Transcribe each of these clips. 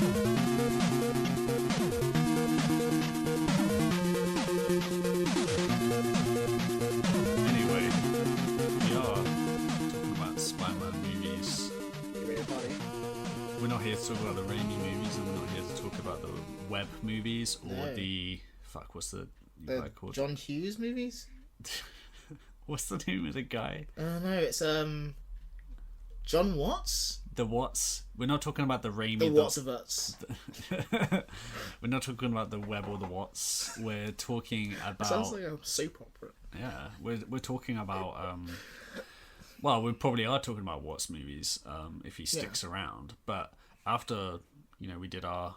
Anyway, we are talking about Spider-Man movies. We're not here to talk about the rainy movies, and we're not here to talk about the web movies or the what's the guy called? John Hughes movies? What's the name of the guy? No, it's John Watts? The Watts. We're not talking about the Raimi. The Watts of Us. We're not talking about the Web or the Watts. We're talking about. Sounds like a soap opera. Yeah, we're talking about. Well, we probably are talking about Watts movies if he sticks around. But after we did our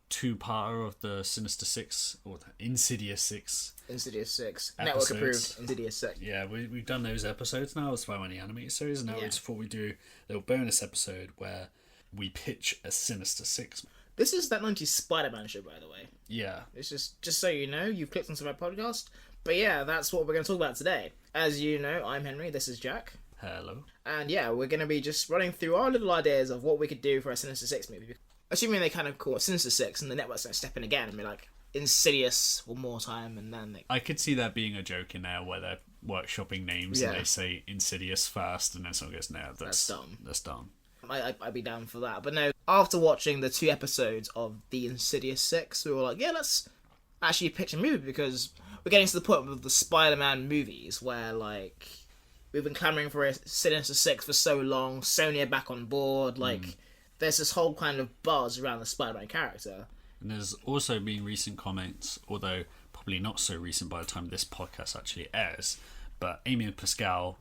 two-parter of the Sinister Six or the Insidious Six. Insidious 6. Episodes. Network approved Insidious 6. Yeah, we've done those episodes now. It's Spider-Man the Animated Series, and now we just thought we'd do a little bonus episode where we pitch a Sinister Six. This is that 90s Spider-Man show, by the way. Yeah. It's just so you know, you've clicked onto my podcast. But yeah, that's what we're going to talk about today. As you know, I'm Henry, this is Jack. Hello. And yeah, we're going to be just running through our little ideas of what we could do for a Sinister Six movie. Assuming they kind of call it Sinister Six and the network's going to step in again and be like, Insidious one more time, and then I could see that being a joke in there where they're workshopping names and they say Insidious first and then someone goes, no, that's dumb. That's dumb. I'd be down for that. But no, after watching the 2 episodes of the Insidious 6, we were like, yeah, let's actually pitch a movie, because we're getting to the point with the Spider-Man movies where, like, we've been clamoring for a Sinister Six for so long, Sony are back on board, like, there's this whole kind of buzz around the Spider-Man character. And there's also been recent comments, although probably not so recent by the time this podcast actually airs, but Amy Pascal,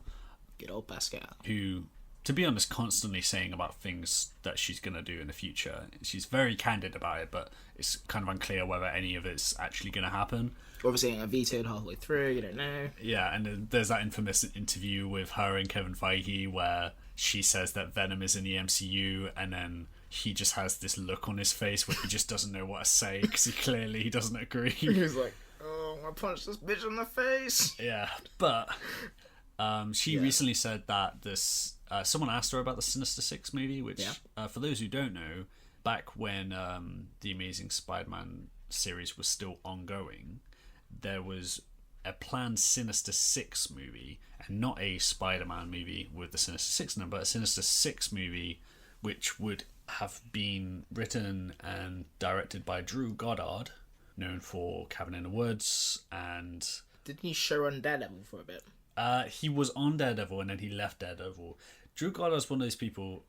good old Pascal, who, to be honest, constantly saying about things that she's going to do in the future. She's very candid about it, but it's kind of unclear whether any of it's actually going to happen. Obviously, I vetoed halfway through, you don't know. Yeah, and then there's that infamous interview with her and Kevin Feige where she says that Venom is in the MCU, and then he just has this look on his face where he just doesn't know what to say because he doesn't agree. He's like, oh, I punched this bitch in the face. Yeah, but she recently said that this someone asked her about the Sinister Six movie, which for those who don't know, back when the Amazing Spider-Man series was still ongoing, there was a planned Sinister Six movie, and not a Spider-Man movie with the Sinister Six number, a Sinister Six movie which would have been written and directed by Drew Goddard, known for Cabin in the Woods, and... Didn't he show on Daredevil for a bit? He was on Daredevil, and then he left Daredevil. Drew Goddard's one of those people.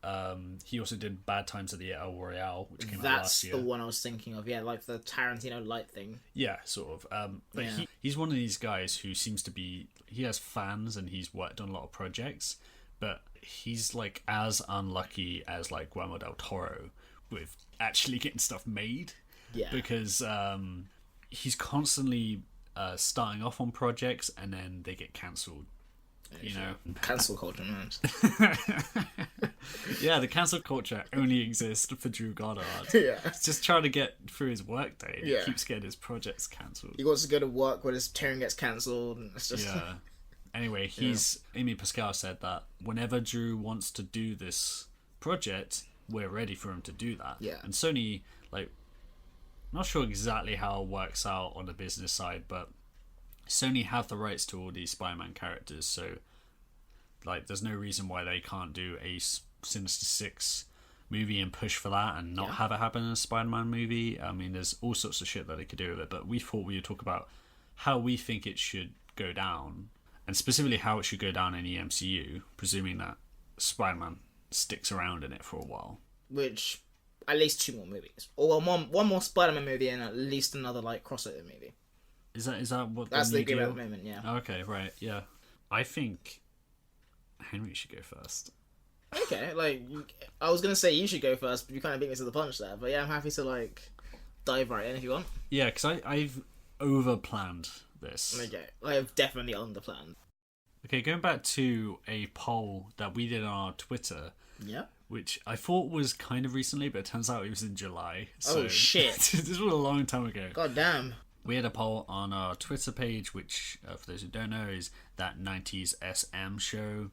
He also did Bad Times at the El Royale, which came out last year. That's the one I was thinking of, like the Tarantino light thing. Yeah, sort of. But he's one of these guys who seems to be... He has fans, and he's worked on a lot of projects, but he's like as unlucky as like Guillermo del Toro with actually getting stuff made. Yeah. Because he's constantly starting off on projects and then they get cancelled. You know, cancel culture, man. Yeah, the cancel culture only exists for Drew Goddard. Yeah, he's just trying to get through his workday. And he keeps getting his projects cancelled. He wants to go to work when his turn gets cancelled. It's just Anyway, Amy Pascal said that whenever Drew wants to do this project, we're ready for him to do that. Yeah, and Sony, like, not sure exactly how it works out on the business side, but Sony have the rights to all these Spider-Man characters, so like there's no reason why they can't do a Sinister Six movie and push for that and not have it happen in a Spider-Man movie. I mean, there's all sorts of shit that they could do with it, but we thought we would talk about how we think it should go down, and specifically how it should go down in the MCU, presuming that Spider-Man sticks around in it for a while. Which, at least 2 more movies, or one more Spider-Man movie and at least another like crossover movie. Is that what that's the agreement at the moment? Yeah. Okay, right, yeah. I think Henry should go first. Okay, like I was gonna say you should go first, but you kind of beat me to the punch there. But yeah, I'm happy to like dive right in if you want. Yeah, because I've over planned this. Okay, I've definitely under planned. Okay, going back to a poll that we did on our Twitter. Yeah. Which I thought was kind of recently, but it turns out it was in July. So oh shit! This was a long time ago. God damn. We had a poll on our Twitter page, which, for those who don't know, is that 90s SM show.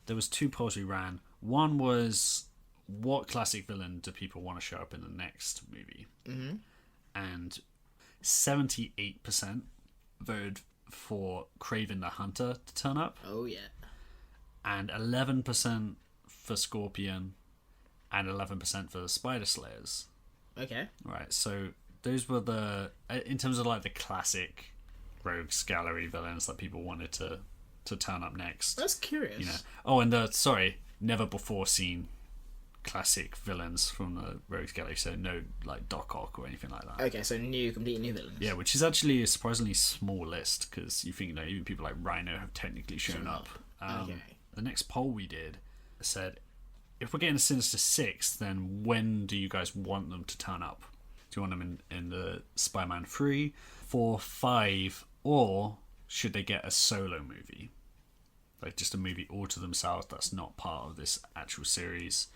There was 2 polls we ran. One was, what classic villain do people want to show up in the next movie? Mm-hmm. And 78% voted for Kraven the Hunter to turn up. Oh, yeah. And 11% for Scorpion, and 11% for the Spider Slayers. Okay. Right, so those were the... In terms of, like, the classic Rogues Gallery villains that people wanted to turn up next. That's curious. You know. Oh, and never before seen classic villains from the Rogues Gallery, so no, like, Doc Ock or anything like that. Okay, so completely new villains. Yeah, which is actually a surprisingly small list, because you think, even people like Rhino have technically shown up. Okay. The next poll we did said, if we're getting a Sinister Six, then when do you guys want them to turn up? Do you want them in the Spider-Man 3, 4, 5, or should they get a solo movie? Like just a movie all to themselves that's not part of this actual series.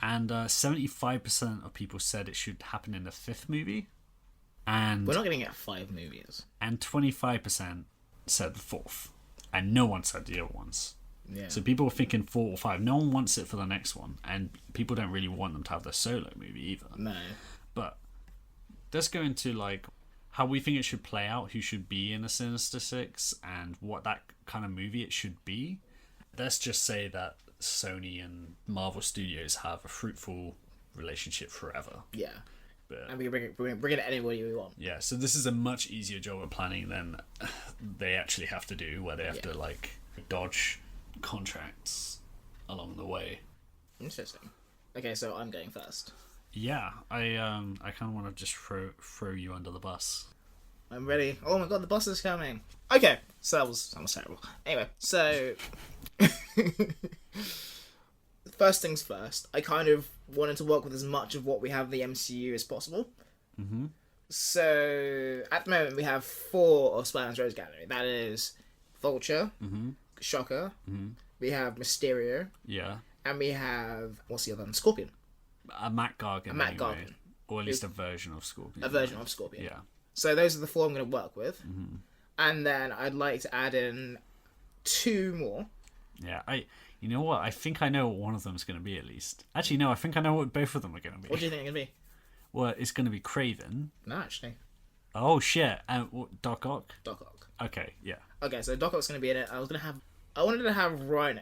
And 75% of people said it should happen in the 5th movie. And we're not going to get 5 movies. And 25% said the 4th. And no one said the other ones. Yeah. So people were thinking 4 or 5. No one wants it for the next one. And people don't really want them to have their solo movie either. No. But let's go into like how we think it should play out, who should be in the Sinister Six, and what that kind of movie it should be. Let's just say that Sony and Marvel Studios have a fruitful relationship forever. Yeah. But, and we bring it anybody we want. Yeah, so this is a much easier job of planning than they actually have to do, where they have to like dodge contracts along the way. Interesting. Okay, so I'm going first. Yeah, I kind of want to just throw you under the bus. I'm ready. Oh my god, the bus is coming. Okay, so that was terrible. Anyway, so first things first, I kind of wanted to work with as much of what we have in the MCU as possible. Mm-hmm. So at the moment we have 4 of Spider-Man's Rogues Gallery. That is Vulture, Mm-hmm. Shocker, Mm-hmm. we have Mysterio, Yeah. and we have, what's the other one? Scorpion. A Matt Gargan. Gargan. Or at least a version of Scorpion. A version of Scorpion. Yeah. So those are the 4 I'm going to work with. Mm-hmm. And then I'd like to add in 2 more. Yeah, you know what? I think I know what one of them is going to be at least. Actually, no, I think I know what both of them are going to be. What do you think it's going to be? Well, it's going to be Kraven. No, actually. Oh, shit. Doc Ock? Doc Ock. Okay, yeah. Okay, so Doc Ock's going to be in it. I wanted to have Rhino.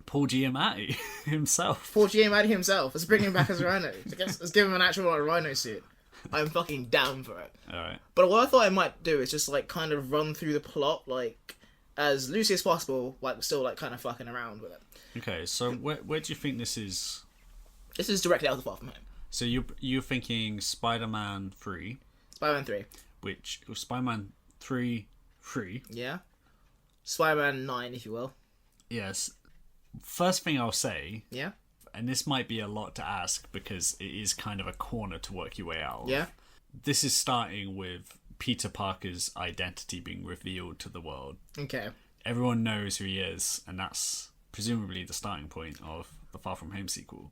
Paul Giamatti himself. Paul Giamatti himself. Let's bring him back as Rhino. Let's give him an actual Rhino suit. I'm fucking down for it. Alright. But what I thought I might do is just like kind of run through the plot like as loosely as possible, like still like kind of fucking around with it. Okay, so where do you think this is? This is directly out of Far From Home. So you're thinking Spider-Man 3. Spider-Man 3. Which was Spider-Man 3. Yeah. Spider-Man 9, if you will. Yes. First thing I'll say, Yeah. and this might be a lot to ask because it is kind of a corner to work your way out of. Yeah. This is starting with Peter Parker's identity being revealed to the world. Okay. Everyone knows who he is, and that's presumably the starting point of the Far From Home sequel.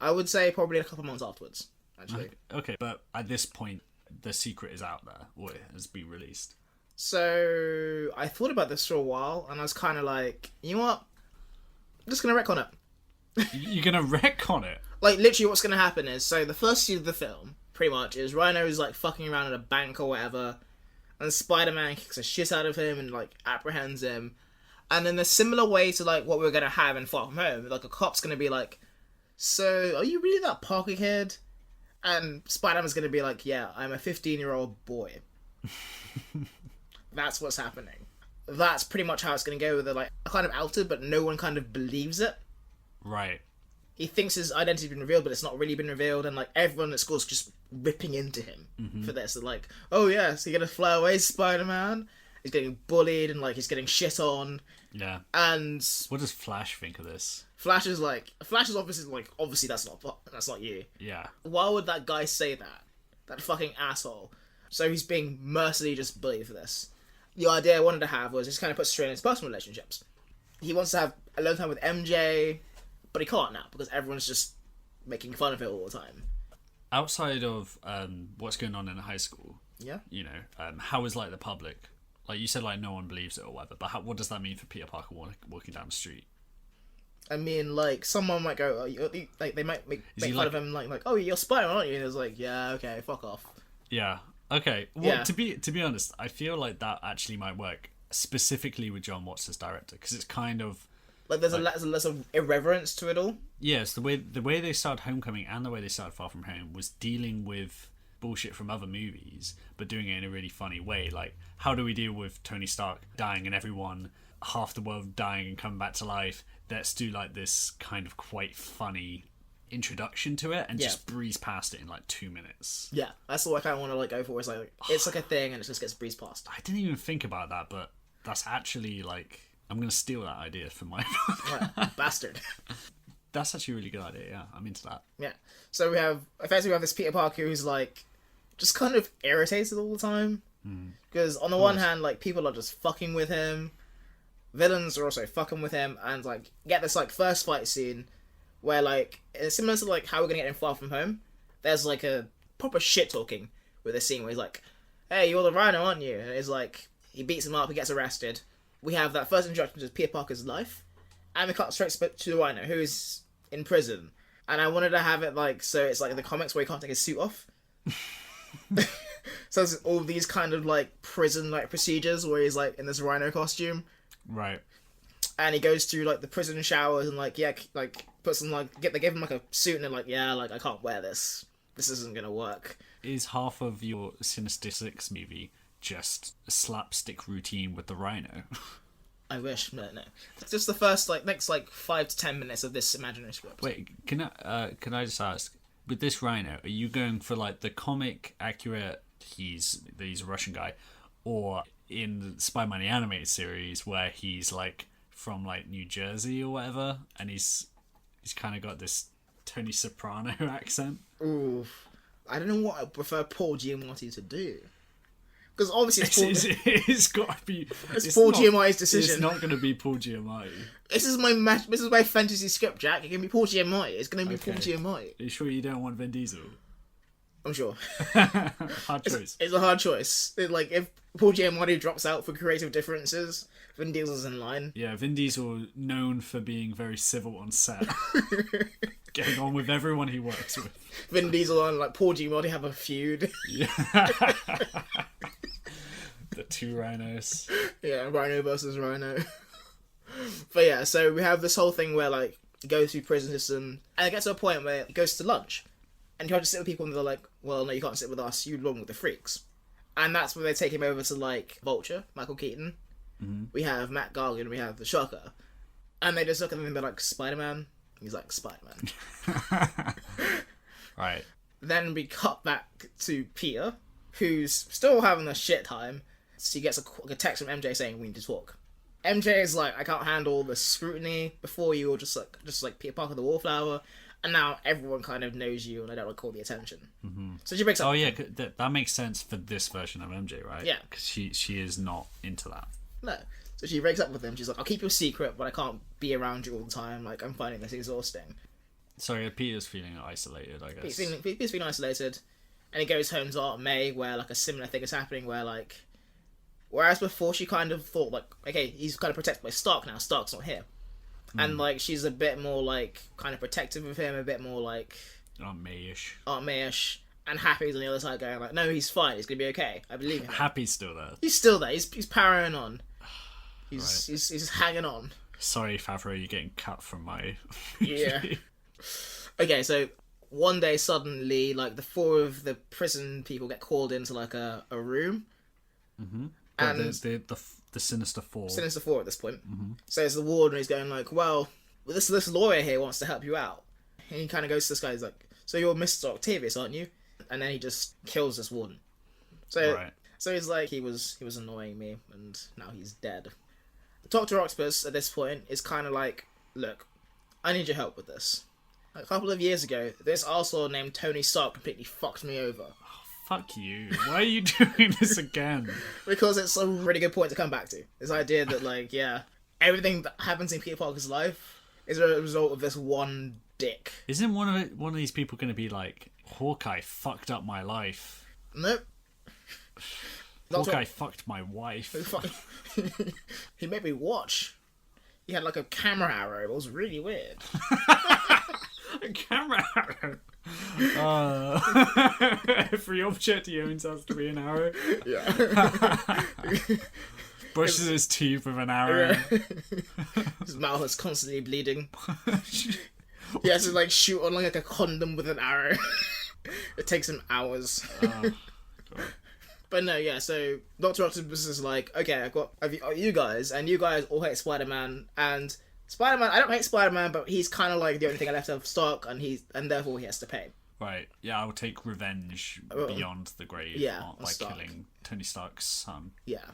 I would say probably a couple months afterwards, actually. Okay, but at this point, the secret is out there, or it has been released. So I thought about this for a while, and I was kind of like, you know what? I'm just gonna retcon it. You're gonna retcon it? Like, literally what's gonna happen is, so the first scene of the film, pretty much, is Rhino's, like, fucking around at a bank or whatever, and Spider-Man kicks the shit out of him and, like, apprehends him. And in a similar way to, like, what we're gonna have in Far From Home, like, a cop's gonna be like, so, are you really that Parker kid? And Spider-Man's gonna be like, yeah, I'm a 15-year-old boy. That's what's happening. That's pretty much how it's gonna go, with it, like, kind of outed, but no one kind of believes it. Right. He thinks his identity's been revealed, but it's not really been revealed, and like everyone at school's just ripping into him for this. They're like, "Oh yes, you're gonna fly away, Spider-Man." He's getting bullied and like he's getting shit on. Yeah. And what does Flash think of this? Flash is obviously that's not you. Yeah. Why would that guy say that? That fucking asshole. So he's being mercilessly just bullied for this. The idea I wanted to have was just kind of put strain in his personal relationships. He wants to have alone time with MJ. But he can't now because everyone's just making fun of it all the time. Outside of what's going on in high school, yeah, you know, how is like the public? Like you said, like no one believes it or whatever. But what does that mean for Peter Parker walking down the street? I mean, like, someone might go, like, they might make fun of him, like, oh, you're Spider-Man, aren't you? And it's like, yeah, okay, fuck off. Yeah. Okay. Well, to be honest, I feel like that actually might work specifically with John Watts as director, because it's kind of like there's a less of irreverence to it all. Yes, the way they started Homecoming and the way they started Far From Home was dealing with bullshit from other movies, but doing it in a really funny way. Like, how do we deal with Tony Stark dying and everyone, half the world dying and coming back to life? Let's do like this kind of quite funny introduction to it and just breeze past it in like 2 minutes. Yeah, that's what I kind of want to like go for. It's like it's like a thing and it just gets breezed past. I didn't even think about that, but that's actually like, I'm gonna steal that idea from my right, bastard. That's actually a really good idea. Yeah, I'm into that. Yeah. So we have this Peter Parker who's like just kind of irritated all the time because on the one hand, like, people are just fucking with him, villains are also fucking with him, and like get this like first fight scene where like it's similar to like how we're gonna get in Far From Home. There's like a proper shit talking with this scene where he's like, "Hey, you're the Rhino, aren't you?" And it's like he beats him up, he gets arrested. We have that first introduction to Peter Parker's life, and we cut straight to the Rhino, who is in prison. And I wanted to have it like so it's like in the comics where he can't take his suit off. So there's all these kind of like prison like procedures where he's like in this Rhino costume, right? And he goes through like the prison showers and like puts them like they give him like a suit and they're like, yeah, like I can't wear this. This isn't gonna work. Is half of your Sinister Six movie just a slapstick routine with the Rhino? I wish, no. It's just the first next 5 to 10 minutes of this imaginary script. Wait, can I just ask, with this Rhino, are you going for like the comic accurate? He's a Russian guy, or in the Spider-Man the animated series where he's like from like New Jersey or whatever, and he's kind of got this Tony Soprano accent. Ooh, I don't know what I prefer Paul Giamatti to do. Because obviously it's got to be. It's Paul Giamatti's decision. It's not going to be Paul Giamatti. This is my fantasy script, Jack. It's going to be Paul Giamatti. It's going to be Paul Giamatti. Are you sure you don't want Vin Diesel? I'm sure. Hard choice. It's a hard choice. Like, if Paul Giamatti drops out for creative differences, Vin Diesel's in line. Yeah, Vin Diesel, known for being very civil on set. Getting on with everyone he works with. Vin Diesel and like Paul Giamatti have a feud. Yeah. The two rhinos. Yeah, Rhino versus Rhino. But yeah, so we have this whole thing where like he goes through prison system and it gets to a point where he goes to lunch and you have to sit with people and they're like, well, no, you can't sit with us, you belong with the freaks. And that's when they take him over to like Vulture, Michael Keaton. Mm-hmm. We have Matt Gargan, we have the Shocker. And they just look at him and they're like, Spider-Man? He's like, Spider-Man. Right. Then we cut back to Peter, who's still having a shit time. So he gets a text from MJ saying, we need to talk. MJ is like, I can't handle the scrutiny. Before you were just like Peter Parker the Wallflower. And now everyone kind of knows you and I don't want to call the attention. Mm-hmm. So she breaks up. Oh yeah, that makes sense for this version of MJ, right? Yeah. Because she is not into that. No. So she breaks up with him. She's like, I'll keep your secret, but I can't be around you all the time. Like, I'm finding this exhausting. Sorry, Peter's feeling isolated, I guess. Peter's feeling isolated. And he goes home to Aunt May, where, like, a similar thing is happening, where, like... Whereas before, she kind of thought, like, okay, he's kind of protected by Stark now. Stark's not here. And, like, she's a bit more, like, kind of protective of him, a bit more, like... Aunt May-ish. And Happy's on the other side going, like, no, he's fine. He's going to be okay. I believe him. Happy's still there. He's still there. He's powering on. Right. He's hanging on. Sorry, Favreau, you're getting cut from my... Yeah. Okay, so one day suddenly, like, the four of the prison people get called into, like, a room. Mm-hmm. And the Sinister Four. Sinister Four at this point. Mm-hmm. So it's the warden who's going, like, well, this lawyer here wants to help you out. And he kind of goes to this guy, he's like, so you're Mr. Octavius, aren't you? And then he just kills this warden. So, right. So he's like, he was annoying me, and now he's dead. Dr. Octopus, at this point, is kind of like, look, I need your help with this. A couple of years ago, this arsehole named Tony Stark completely fucked me over. Oh, fuck you. Why are you doing this again? Because it's a really good point to come back to. This idea that, like, yeah, everything that happens in Peter Parker's life is a result of this one dick. Isn't one of these people going to be like, Hawkeye fucked up my life? Nope. Hawkeye fucked my wife. He made me watch. he had like a camera arrow. It was really weird. A camera arrow. Every object he owns has to be an arrow. Yeah. Brushes his teeth with an arrow. His mouth is constantly bleeding. He has to like shoot on like a condom with an arrow. It takes him hours. But no, yeah, so Dr. Octopus is like, okay, I've got you guys, and you guys all hate Spider-Man, and Spider-Man, I don't hate Spider-Man, but he's kind of like the only thing I left of stock, and therefore he has to pay. Right, yeah, I'll take revenge beyond the grave, by killing Tony Stark's son. Yeah.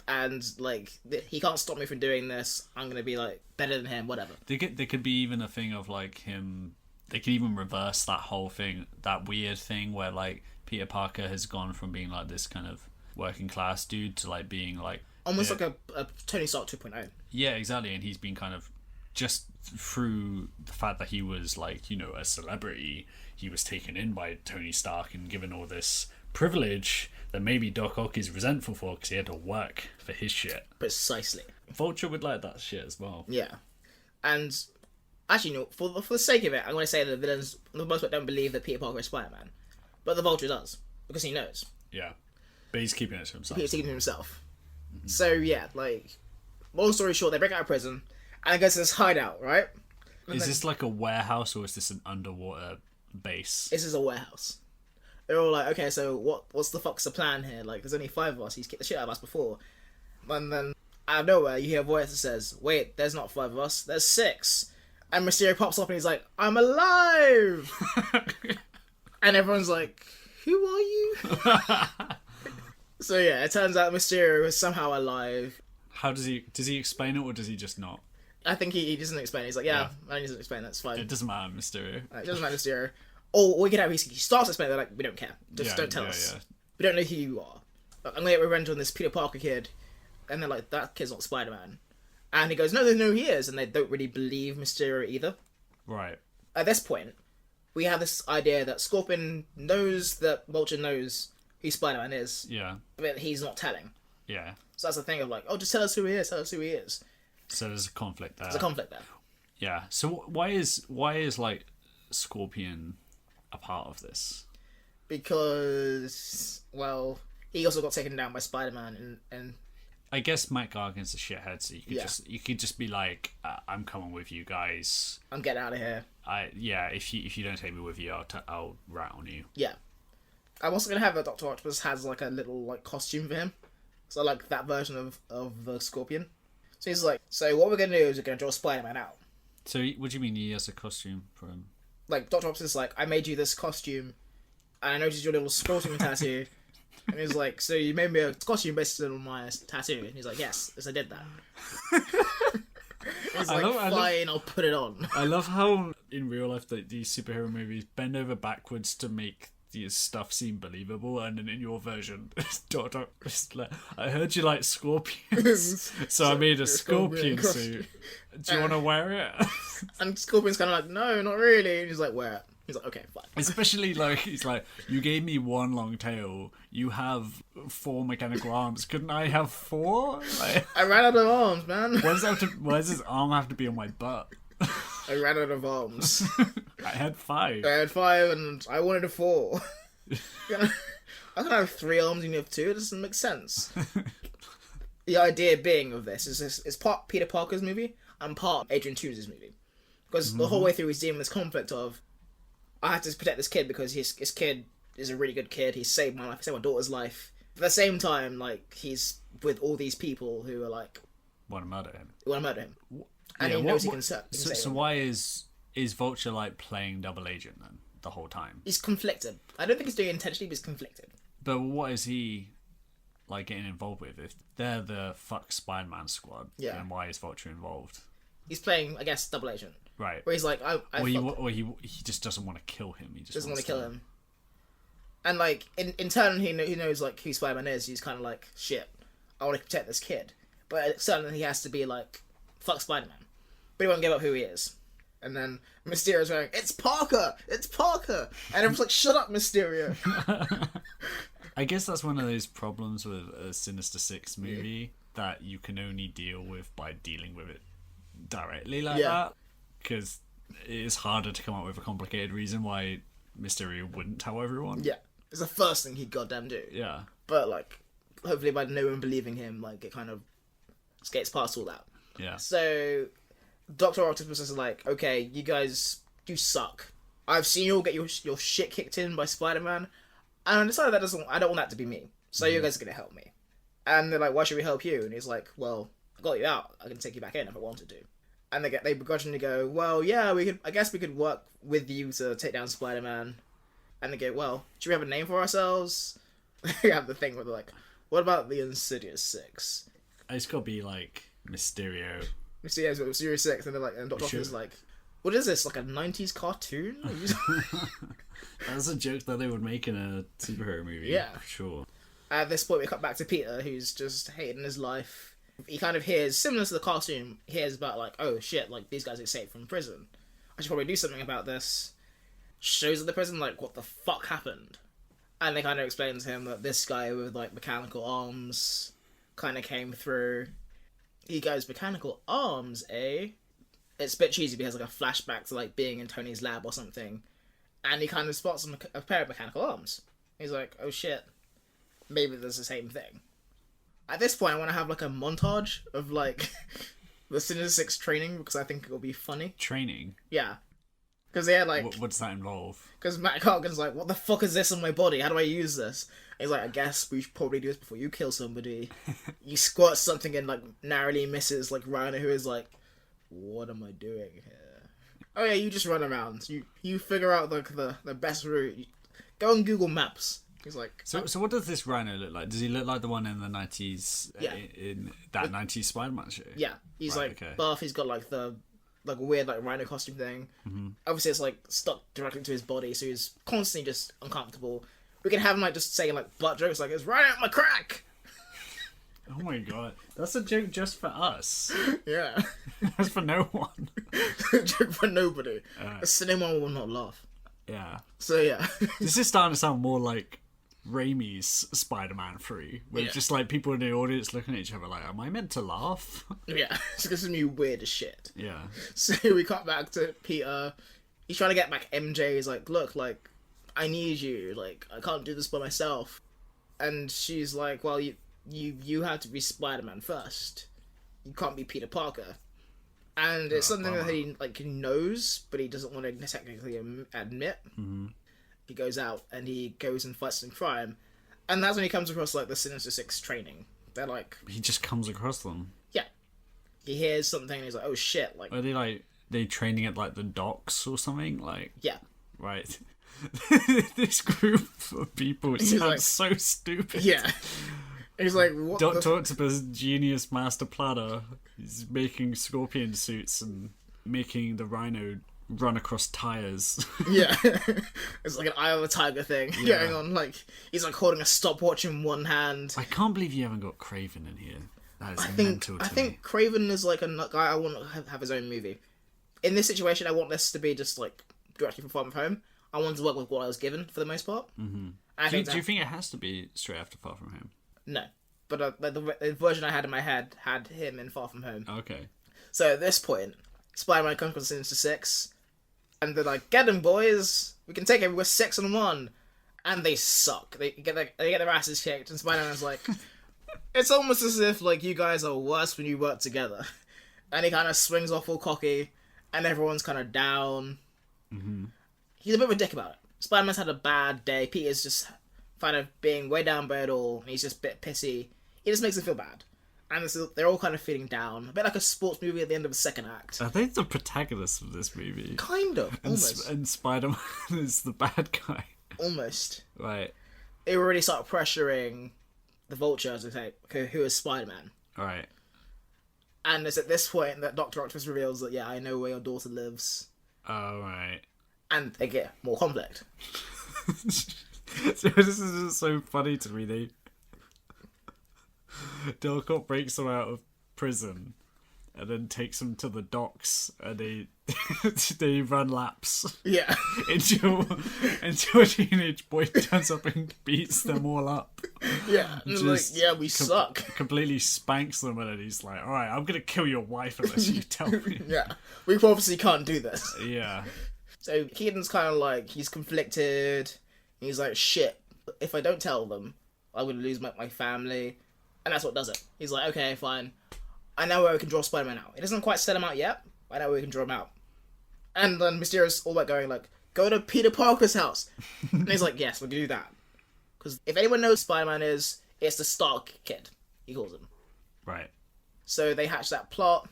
And, like, he can't stop me from doing this, I'm gonna be, like, better than him, whatever. There could be even a thing of, like, him... They could even reverse that whole thing, that weird thing where, like, Peter Parker has gone from being, like, this kind of working class dude to, like, being, like... Almost like a Tony Stark 2.0. Yeah, exactly, and he's been kind of... Just through the fact that he was, like, you know, a celebrity, he was taken in by Tony Stark and given all this privilege that maybe Doc Ock is resentful for because he had to work for his shit. Precisely. Vulture would like that shit as well. Yeah. And... Actually, no, for the sake of it, I'm going to say that the villains, for the most part, don't believe that Peter Parker is Spider-Man. But the Vulture does, because he knows. Yeah. But he's keeping it to himself. He's keeping it to himself. Mm-hmm. So, yeah, like, long story short, they break out of prison, and they go to this hideout, right? Is this like a warehouse, or is this an underwater base? This is a warehouse. They're all like, okay, so what's the fuck's the plan here? Like, there's only 5 of us, he's kicked the shit out of us before. And then, out of nowhere, you hear a voice that says, wait, there's not 5 of us, there's 6. And Mysterio pops up and he's like, I'm alive! And everyone's like, who are you? So yeah, it turns out Mysterio is somehow alive. How does he explain it, or does he just not? I think he doesn't explain it. He's like, yeah. I don't need to explain, that's fine. It doesn't matter, Mysterio. It doesn't matter, Mysterio. Or we get out, he starts explaining, they're like, we don't care. Just don't tell us. Yeah. We don't know who you are. But I'm gonna get revenge on this Peter Parker kid. And they're like, that kid's not Spider-Man. And he goes, no, he is. And they don't really believe Mysterio either. Right. At this point, we have this idea that Scorpion knows that Vulture knows who Spider-Man is. Yeah. But he's not telling. Yeah. So that's the thing of like, oh, just tell us who he is, So there's a conflict there. There's a conflict there. Yeah. So why is like, Scorpion a part of this? Because, well, he also got taken down by Spider-Man and I guess Matt Gargan's a shithead, so you could just be like, I'm coming with you guys. I'm getting out of here. If you don't take me with you, I'll rat on you. Yeah. I'm also gonna have a Dr. Octopus has like a little like costume for him, so like that version of the Scorpion. So he's like, so what we're gonna do is we're gonna draw Spider-Man out. So what do you mean he has a costume for him? Like Dr. Octopus is like, I made you this costume, and I noticed your little Scorpion tattoo. And he's like, so you made me a costume based on my tattoo? And he's like, yes, I did that. He's like, fine, I'll put it on. I love how in real life these superhero movies bend over backwards to make these stuff seem believable, and then in your version, I heard you like scorpions, so I made a scorpion suit. Do you want to wear it? And Scorpion's kind of like, no, not really. And he's like, wear it. He's like, okay, fine. Especially like, he's like, you gave me one long tail. You have 4 mechanical arms. Couldn't I have 4? Like, I ran out of arms, man. Why does his arm have to be on my butt? I ran out of arms. I had 5. I had 5 and I wanted a 4. I can have 3 arms and you have 2. It doesn't make sense. The idea being of this is it's part Peter Parker's movie and part Adrian Tooze's movie. Because the whole way through he's dealing with this conflict of, I have to protect this kid because his kid is a really good kid. He saved my life. He saved my daughter's life. At the same time, like, he's with all these people who are like... want to murder him. And he knows he can save So why is Vulture, like, playing double agent then, the whole time? He's conflicted. I don't think he's doing it intentionally, but he's conflicted. But what is he, like, getting involved with? If they're the fuck Spider-Man squad, then why is Vulture involved? He's playing, I guess, double agent. Right. Where he's like, he just doesn't want to kill him. He just doesn't want to kill him. And like in turn, he knows like who Spider-Man is. He's kind of like, shit, I want to protect this kid. But certainly he has to be like, fuck Spider-Man. But he won't give up who he is. And then Mysterio's going, it's Parker, and everyone's like, shut up, Mysterio. I guess that's one of those problems with a Sinister Six movie that you can only deal with by dealing with it directly like that, because it is harder to come up with a complicated reason why Mysterio wouldn't tell everyone. Yeah, it's the first thing he'd goddamn do. Yeah. But, like, hopefully by no one believing him, like, it kind of skates past all that. Yeah. So, Dr. Octopus is like, okay, you guys, you suck. I've seen you all get your shit kicked in by Spider-Man, and I decided I don't want that to be me. So you guys are going to help me. And they're like, why should we help you? And he's like, well, I got you out. I can take you back in if I wanted to. And they begrudgingly go, well, yeah, I guess we could work with you to take down Spider-Man. And they go, well, should we have a name for ourselves? They have the thing where they're like, what about the Insidious Six? It's got to be like Mysterio. Mysterious Six, and they're like, and Dr. Octopus is like, what is this, like a 90s cartoon? That's a joke that they would make in a superhero movie. Yeah. For sure. At this point, we cut back to Peter, who's just hating his life. He kind of hears, similar to the cartoon, hears about, like, oh shit, like, these guys escaped from prison. I should probably do something about this. Shows at the prison, like, what the fuck happened? And they kind of explain to him that this guy with, like, mechanical arms kind of came through. He goes, mechanical arms, eh? It's a bit cheesy, but he has, like, a flashback to, like, being in Tony's lab or something. And he kind of spots a pair of mechanical arms. He's like, oh shit, maybe there's the same thing. At this point, I want to have, like, a montage of, like, the Sinister Six training, because I think it'll be funny. Training? Yeah. Because they had, like... What does that involve? Because Matt Cargan's like, what the fuck is this on my body? How do I use this? And he's like, I guess we should probably do this before you kill somebody. You squirt something and, like, narrowly misses, like, Rhino, who is like, what am I doing here? Oh yeah, you just run around. You figure out, like, the best route. Go on Google Maps. He's like... So what does this Rhino look like? Does he look like the one in the 90s, in that 90s Spider-Man show? Yeah. He's, buff. He's got, like, the... like a weird like rhino costume thing. Mm-hmm. Obviously, it's like stuck directly to his body, so he's constantly just uncomfortable. We can have him like just saying like butt jokes, like it's right out my crack. Oh my god, that's a joke just for us. Yeah, that's for no one. Joke for nobody. The cinema will not laugh. Yeah. So yeah, this is starting to sound more like Raimi's Spider-Man 3, where just like people in the audience looking at each other like, am I meant to laugh? Yeah, it's gonna be weird as shit. Yeah. So we cut back to Peter. He's trying to get back MJ. He's like, look, like, I need you. Like, I can't do this by myself. And she's like, well, you have to be Spider-Man first. You can't be Peter Parker. And it's something that he knows, but he doesn't want to technically admit. Mm-hmm. He goes out and he goes and fights some crime, and that's when he comes across like the Sinister Six training. They're like, he just comes across them. Yeah, he hears something and he's like, oh shit! Like, are they training at like the docks or something? Like, yeah, right. This group of people sounds like, so stupid. Yeah, he's like, what? Dr. Octopus, genius master planner. He's making scorpion suits and making the Rhino run across tires. Yeah. It's like an Eye of the Tiger thing going on. Like, he's like holding a stopwatch in one hand. I can't believe you haven't got Craven in here. That is mental to me. I think Craven is like a guy I want to have his own movie. In this situation, I want this to be just like directly from Far From Home. I want to work with what I was given for the most part. Mm-hmm. Do you think it has to be straight after Far From Home? No. But the version I had in my head had him in Far From Home. Okay. So at this point, Spider-Man comes with Sinister Six. And they're like, get them, boys! We can take it, we're 6-1. And they suck. They get their asses kicked, and Spider-Man's like, it's almost as if, like, you guys are worse when you work together. And he kind of swings off all cocky, and everyone's kind of down. Mm-hmm. He's a bit of a dick about it. Spider-Man's had a bad day. Peter's just kind of being way down by it all, and he's just a bit pissy. He just makes him feel bad. And they're all kind of feeling down. A bit like a sports movie at the end of the second act. Are they the protagonists of this movie? Kind of, almost. And Spider-Man is the bad guy. Almost. Right. They already start pressuring the Vulture to say, who is Spider-Man? Right. And it's at this point that Dr. Octopus reveals that, yeah, I know where your daughter lives. Oh, right. And they get more conflict. So this is just so funny to me. Delcott breaks them out of prison. and then takes them to the docks, and they run laps. Yeah. until a teenage boy turns up and beats them all up. Yeah, and like, yeah, we suck. Completely spanks them, and then he's like, "All right, I'm gonna kill your wife unless you tell me." Yeah, we obviously can't do this. Yeah. So Keaton's kind of like, he's conflicted. He's like, shit, if I don't tell them, I'm gonna lose my family. And that's what does it. He's like, okay, fine. I know where we can draw Spider-Man out. It doesn't quite set him out yet, but I know where we can draw him out. And then Mysterio's all about going like, go to Peter Parker's house. And he's like, yes, we're gonna do that. Because if anyone knows Spider-Man is, it's the Stark kid, he calls him. Right. So they hatch that plot,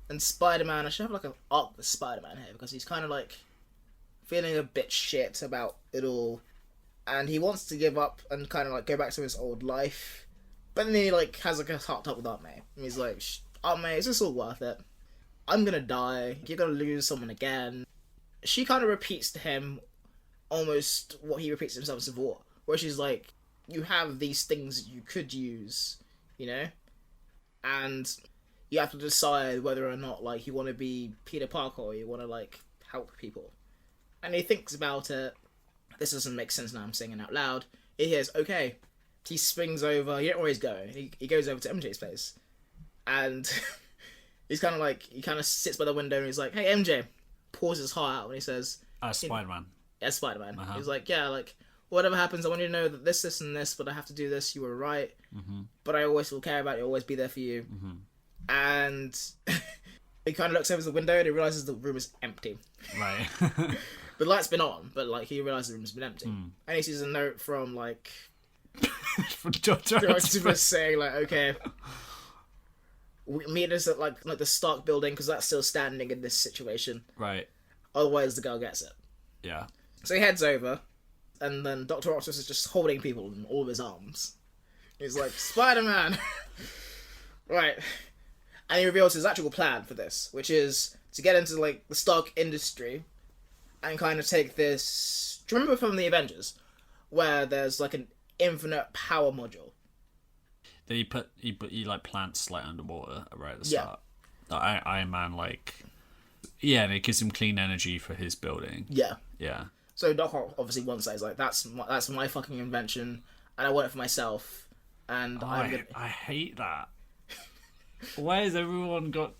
and Spider-Man, I should have like an arc with Spider-Man here, because he's kind of like feeling a bit shit about it all. And he wants to give up and kind of like go back to his old life. But then he like has like a heart talk with Aunt May. And he's like, Aunt May, is this all worth it? I'm gonna die. You're gonna lose someone again. She kind of repeats to him almost what he repeats to himself in Civil War. Where she's like, you have these things you could use, you know? And you have to decide whether or not like you want to be Peter Parker or you want to like help people. And he thinks about it. This doesn't make sense now, I'm saying it out loud. He hears, okay. He swings over, you don't know where he's going. He goes over to MJ's place. And he's kind of like, he kind of sits by the window and he's like, hey MJ. Pours his heart out and he says... Spider-Man. As Spider-Man. Uh-huh. He's like, yeah, like, whatever happens, I want you to know that this, and this, but I have to do this, you were right. Mm-hmm. But I always will care about you, always be there for you. Mm-hmm. And he kind of looks over the window and he realizes the room is empty. Right. The light's been on, but like he realizes the room's been empty. Mm. And he sees a note from like... From Dr. Octopus saying like, okay, we meet us at like the Stark building because that's still standing in this situation. Right. Otherwise, the girl gets it. Yeah. So he heads over, and then Dr. Octopus is just holding people in all of his arms. He's like, Spider-Man! Right. And he reveals his actual plan for this, which is to get into like the Stark industry and kind of take this... Do you remember from the Avengers? Where there's like an infinite power module. Then he like plants like underwater right at the start. Like, Iron Man like... Yeah, and it gives him clean energy for his building. Yeah. Yeah. So Doc Ock obviously wants that. He's like, that's my fucking invention, and I want it for myself. And I hate that. Why has everyone got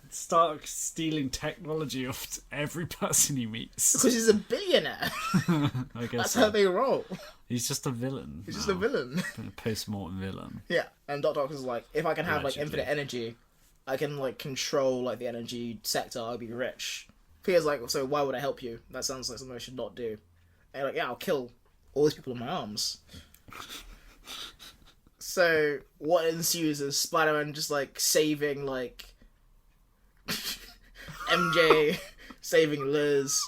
Stark stealing technology off every person he meets? Because he's a billionaire. I guess that's how they roll. He's just a villain. He's just a villain. A post-mortem villain. Yeah, and Doc Ock is like, if I can have like Allegedly. infinite energy, I can like control like the energy sector. I'll be rich. Peter's like, so why would I help you? That sounds like something I should not do. And you're like, yeah, I'll kill all these people in my arms. So what ensues is Spider-Man just like saving like MJ, saving Liz,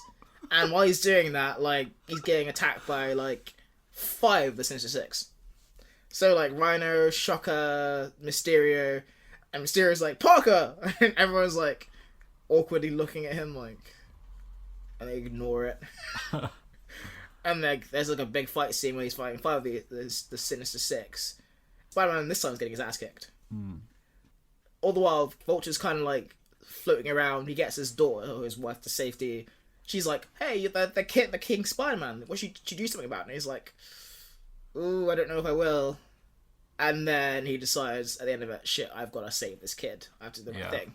and while he's doing that, like he's getting attacked by like 5 of the Sinister Six. So like Rhino, Shocker, Mysterio, and Mysterio's like, Parker! And everyone's like awkwardly looking at him like, and they ignore it. And like there's like a big fight scene where he's fighting 5 of the Sinister Six. Spider-Man this time is getting his ass kicked. All the while, Vulture's kind of like floating around. He gets his daughter or his wife to safety. She's like, hey, the King Spider-Man, what should you do something about it? And he's like, ooh, I don't know if I will. And then he decides at the end of it, shit, I've got to save this kid. I have to do my thing.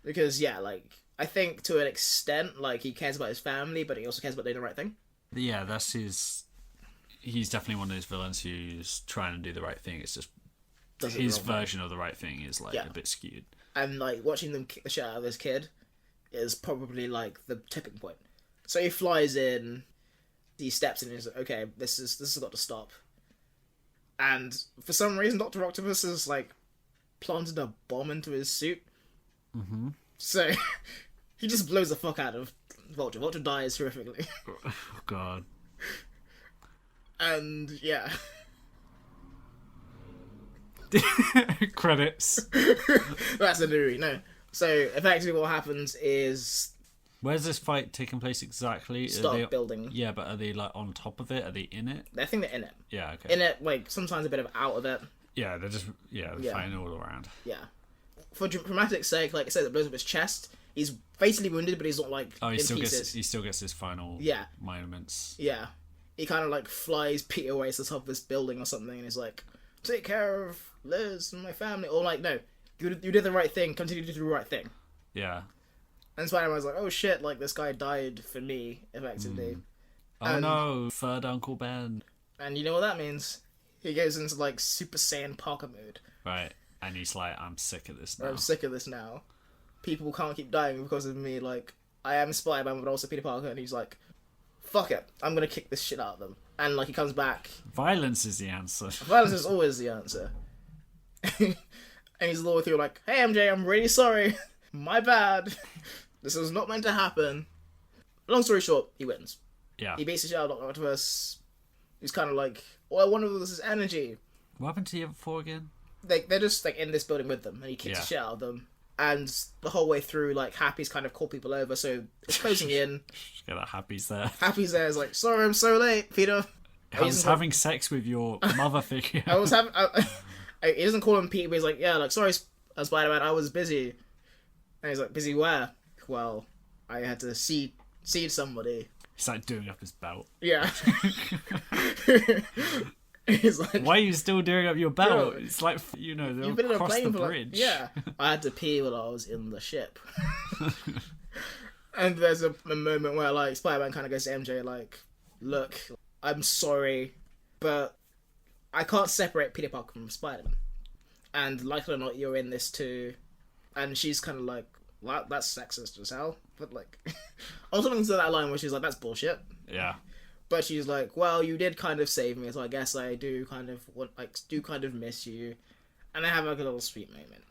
Because, yeah, like, I think to an extent, like, he cares about his family, but he also cares about doing the right thing. Yeah, that's his... He's definitely one of those villains who's trying to do the right thing. It's just his version of the right thing is, like, a bit skewed. And, like, watching them kick the shit out of this kid is probably, like, the tipping point. So he flies in, he steps in and he's like, okay, this has got to stop. And for some reason, Dr. Octopus has, like, planted a bomb into his suit. Mm-hmm. So he just blows the fuck out of Vulture. Vulture dies horrifically. Oh, God. And, yeah. Credits. That's a movie, no. So, effectively what happens is... Where's this fight taking place exactly? Stark building. Yeah, but are they, like, on top of it? Are they in it? I think they're in it. Yeah, okay. In it, like, sometimes a bit of out of it. Yeah, they're just... Yeah, they're fighting all around. Yeah. for dramatic sake, like it says, it blows up his chest. He's basically wounded, but he's not like he in still pieces. he still gets his final moments. Yeah, he kind of like flies Peter away to the top of this building or something, and he's like, "Take care of Liz and my family," or like, "No, you did the right thing. Continue to do the right thing." Yeah. And Spider-Man's like, "Oh shit! Like this guy died for me, effectively." Oh no, third Uncle Ben. And you know what that means? He goes into like Super Saiyan Parker mode. Right, and he's like, "I'm sick of this now. I'm sick of this now. People can't keep dying because of me. Like, I am Spider-Man, but also Peter Parker." And he's like, "Fuck it, I'm gonna kick this shit out of them." And like he comes back. Violence is the answer. Violence is always the answer. And he's all the way through like, "Hey MJ, I'm really sorry. My bad. This was not meant to happen." Long story short, he wins. Yeah. He beats the shit out of Dr. Octopus. He's kind of like, all I wanted was his energy. What happened to the other four again? They're just like in this building with them, and he kicks the shit out of them. And the whole way through, like, Happy's kind of called people over, so it's closing in. Get that Happy's there. Happy's there is like, "Sorry, I'm so late, Peter." I was having sex with your mother figure. I was having. He doesn't call him Peter, but he's like, "Yeah, like, sorry, Spider-Man, I was busy." And he's like, "Busy where?" "Well, I had to seed somebody." He's like doing up his belt. Yeah. He's like, "Why are you still doing up your belt?" Yeah. It's like, you know, they'll "You've been in a cross plane the for bridge. like, yeah." "I had to pee while I was in the ship." And there's a moment where like Spider-Man kind of goes to MJ like, "Look, I'm sorry, but I can't separate Peter Parker from Spider-Man. And likely or not, you're in this too." And she's kind of like, "Well, that's sexist as hell." But like, on something to that line where she's like, "That's bullshit." Yeah. But she's like, "Well, you did kind of save me, so I guess I do kind of miss you." And they have like a little sweet moment.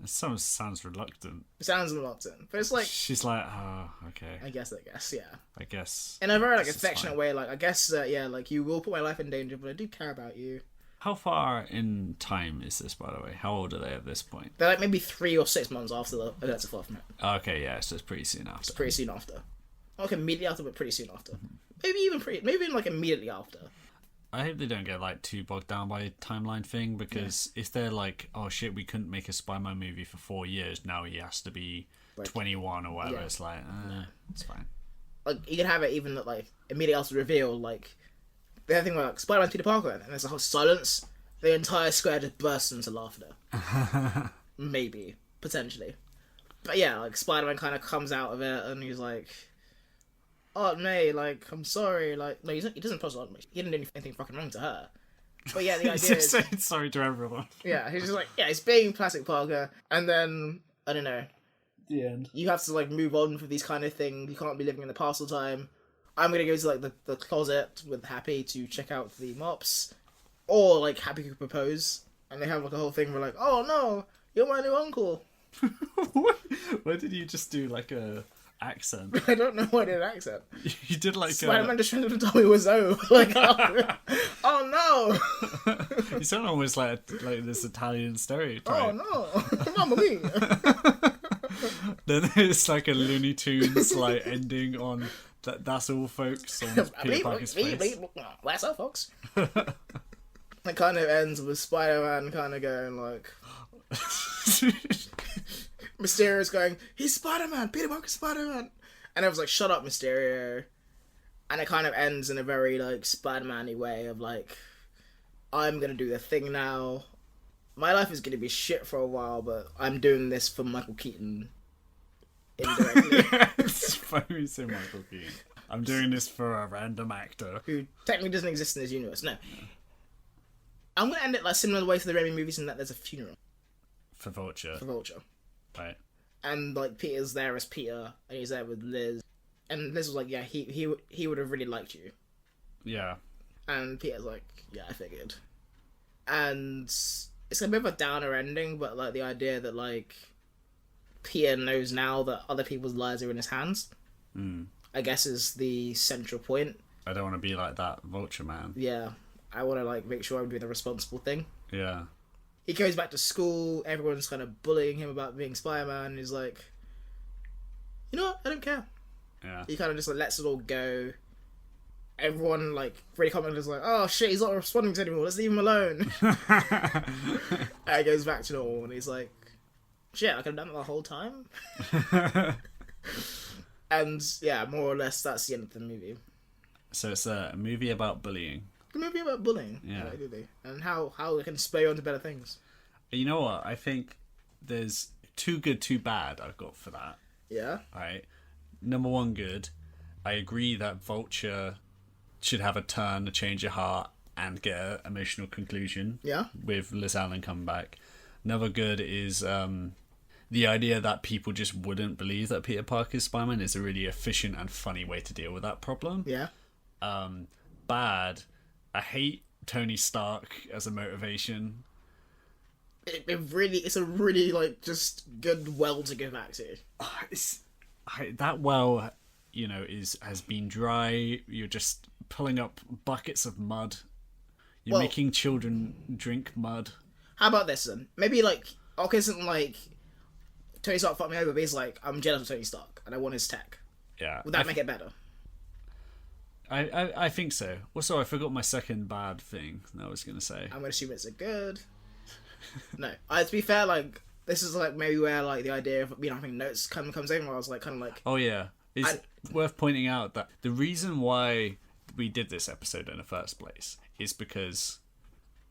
It sounds reluctant. It sounds reluctant, but it's like, she's like, "Oh, okay. I guess, yeah. I guess." In a very like affectionate way, like, I guess, yeah, like, "You will put my life in danger, but I do care about you." How far in time is this, by the way? How old are they at this point? They're like maybe 3 or 6 months after the events of Far Okay, yeah, so it's pretty soon after. It's pretty soon after. Not like immediately after, but pretty soon after. Maybe even like immediately after. I hope they don't get like too bogged down by a timeline thing, because if they're like, "Oh shit, we couldn't make a Spider-Man movie for 4 years, now he has to be 21 or whatever," it's like, it's fine. Like, you can have it even that like immediately after the reveal, like the other thing where like Spider-Man's Peter Parker, and there's a whole silence. The entire square just bursts into laughter. Maybe, potentially, but yeah, like Spider-Man kind of comes out of it, and he's like, "Aunt May, like, I'm sorry." Like, no, he doesn't apologize to Aunt May. He didn't do anything fucking wrong to her. But yeah, the idea is, saying sorry to everyone. Yeah, he's just like, yeah, he's being classic Parker, and then I don't know. The end. You have to like move on for these kind of things. You can't be living in the past all the time. I'm gonna go to like the closet with Happy to check out the mops, or like Happy could propose, and they have like a whole thing where like, "Oh no, you're my new uncle." Why did you just do like a accent? I don't know why I did an accent. You did like Spider-Man just trying to tell me was like, "Oh no." You sound almost like this Italian stereotype. "Oh no, Mamma mia." Then it's like a Looney Tunes like ending on that's all, folks. On Peter Parker's face. That's all, folks. It kind of ends with Spider-Man kind of going like, Mysterio's going, "He's Spider-Man, Peter Parker's Spider-Man," and it was like, "Shut up, Mysterio." And it kind of ends in a very like Spider-Man-y way of like, "I'm gonna do the thing now. My life is gonna be shit for a while, but I'm doing this for Michael Keaton." Indirectly. It's funny you say Michael Keaton. "I'm doing this for a random actor who technically doesn't exist in this universe." No. I'm gonna end it like similar way to the Raimi movies in that there's a funeral for Vulture. Right. And like Peter's there as Peter, and he's there with Liz, and Liz was like, "Yeah, he would have really liked you." Yeah. And Peter's like, "Yeah, I figured." And it's a bit of a downer ending, but like the idea that like Peter knows now that other people's lives are in his hands, I guess, is the central point. I don't want to be like that Vulture man. Yeah. I want to like make sure I'm doing the responsible thing. Yeah. He goes back to school, everyone's kind of bullying him about being Spider-Man, and he's like, "You know what? I don't care." Yeah. He kind of just like lets it all go. Everyone like really commented is like, "Oh shit, he's not responding to anymore. Let's leave him alone." And he goes back to normal, and he's like, shit, I could have done it the whole time. And yeah, more or less, that's the end of the movie. So it's a movie about bullying. A movie about bullying, Yeah. And how it can spur you on to better things. You know what? I think there's too good, too bad I've got for that. Yeah. Alright. Number one, good. I agree that Vulture should have a turn, a change of heart, and get an emotional conclusion. Yeah. With Liz Allen coming back. Another good is the idea that people just wouldn't believe that Peter Parker's Spider-Man is a really efficient and funny way to deal with that problem. Yeah. Bad. I hate Tony Stark as a motivation. It's a really like just good well to go back to. That well, has been dry. You're just pulling up buckets of mud. You're making children drink mud. How about this then? Maybe like, okay, something like Tony Stark fucked me over, but he's like, I'm jealous of Tony Stark and I want his tech. Yeah. Would that make it better? I think so. Also, I forgot my second bad thing that I was going to say. I'm going to assume it's a good. No. To be fair, like, this is like maybe where like the idea of having notes kind of comes in, where I was like, kind of like... Oh, yeah. It's worth pointing out that the reason why we did this episode in the first place is because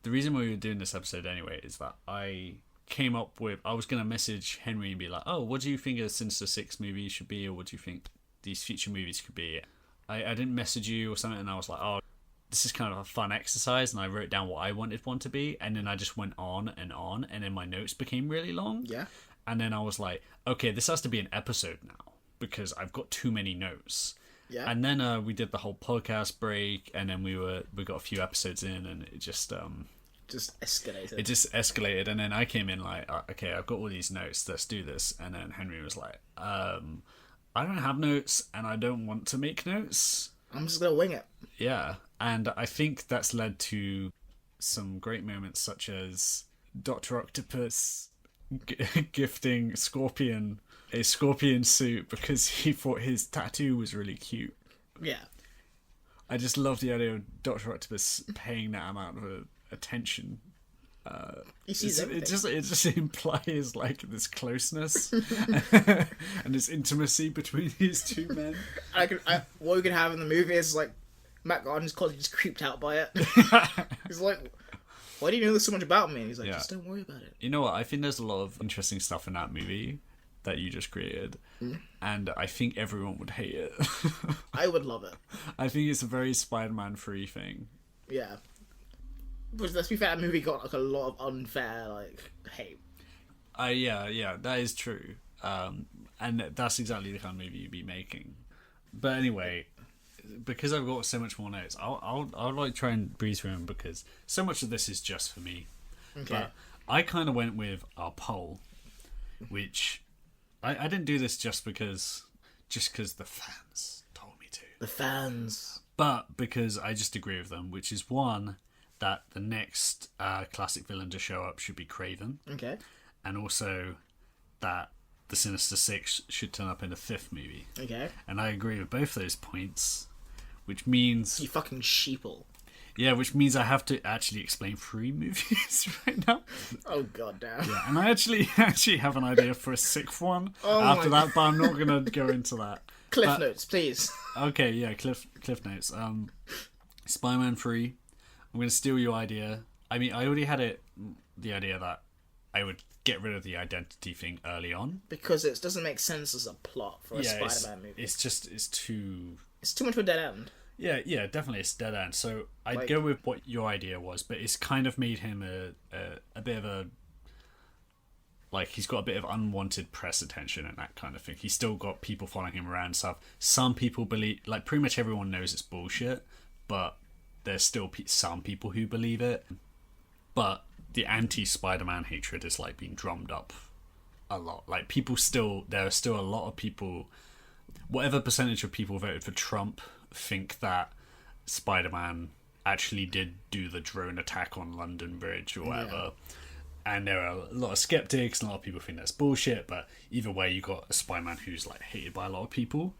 the reason why we were doing this episode anyway is that I came up with... I was going to message Henry and be like, oh, what do you think a Sinister Six movie should be, or what do you think these future movies could be? I didn't message you or something, and I was like, oh, this is kind of a fun exercise, and I wrote down what I wanted one to be, and then I just went on, and then my notes became really long. Yeah. And then I was like, okay, this has to be an episode now, because I've got too many notes. Yeah. And then we did the whole podcast break, and then we got a few episodes in, and it just escalated. It just escalated, and then I came in like, okay, I've got all these notes, let's do this. And then Henry was like, I don't have notes, and I don't want to make notes. I'm just gonna wing it. Yeah, and I think that's led to some great moments, such as Dr. Octopus gifting Scorpion a scorpion suit because he thought his tattoo was really cute. Yeah. I just love the idea of Dr. Octopus paying that amount of attention. He sees it just implies like this closeness and this intimacy between these two men. What we could have in the movie is like Matt Gardner's constantly just creeped out by it. He's like, why do you know so much about me? And he's like, just don't worry about it. You know what? I think there's a lot of interesting stuff in that movie that you just created, and I think everyone would hate it. I would love it. I think it's a very Spider-Man free thing. Yeah. But let's be fair, that movie got like a lot of unfair like hate. Yeah, that is true. And that's exactly the kind of movie you'd be making. But anyway, because I've got so much more notes, I'll like try and breeze through them because so much of this is just for me. Okay. But I kind of went with our poll, which I didn't do this just because the fans told me to. The fans. But because I just agree with them, which is one, that the next classic villain to show up should be Kraven. Okay. And also that the Sinister Six should turn up in the fifth movie. Okay. And I agree with both those points, which means... You fucking sheeple. Yeah, which means I have to actually explain 3 movies right now. Oh, god damn. Yeah, and I actually have an idea for a 6th one after that, but I'm not going to go into that. Cliff notes, please. Okay, yeah, cliff notes. Spider-Man 3. I'm going to steal your idea. I mean, I already had the idea that I would get rid of the identity thing early on. Because it doesn't make sense as a plot for a Spider-Man movie. It's too... It's too much of a dead end. Yeah, definitely it's dead end. So I'd go with what your idea was, but it's kind of made him a bit of a... Like, he's got a bit of unwanted press attention and that kind of thing. He's still got people following him around and stuff. Some people believe... Like, pretty much everyone knows it's bullshit, but there's still some people who believe it. But the anti-Spider-Man hatred is, like, being drummed up a lot. Like, there are still a lot of people... Whatever percentage of people voted for Trump think that Spider-Man actually did do the drone attack on London Bridge or whatever. Yeah. And there are a lot of skeptics and a lot of people think that's bullshit, but either way you got a Spider-Man who's like hated by a lot of people.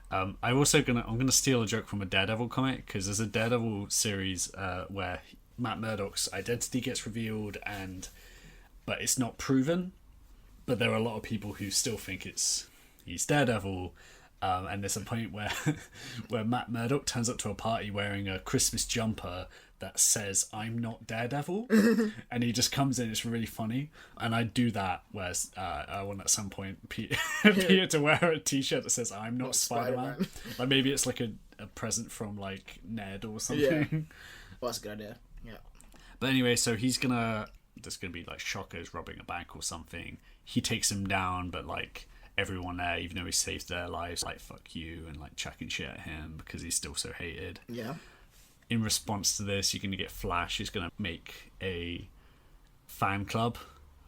I'm gonna steal a joke from a Daredevil comic, because there's a Daredevil series where Matt Murdock's identity gets revealed but it's not proven. but there are a lot of people who still think he's Daredevil. And there's a point where where Matt Murdock turns up to a party wearing a Christmas jumper that says "I'm not Daredevil," and he just comes in. It's really funny, and I do that. Whereas I want at some point Peter to wear a T-shirt that says "I'm not Spider-Man." Like maybe it's like a present from like Ned or something. Yeah. Well, that's a good idea. Yeah. But anyway, so there's gonna be like shockers robbing a bank or something. He takes him down, but like everyone there, even though he saved their lives, like fuck you and like chucking shit at him because he's still so hated. Yeah. In response to this, you're gonna get Flash is gonna make a fan club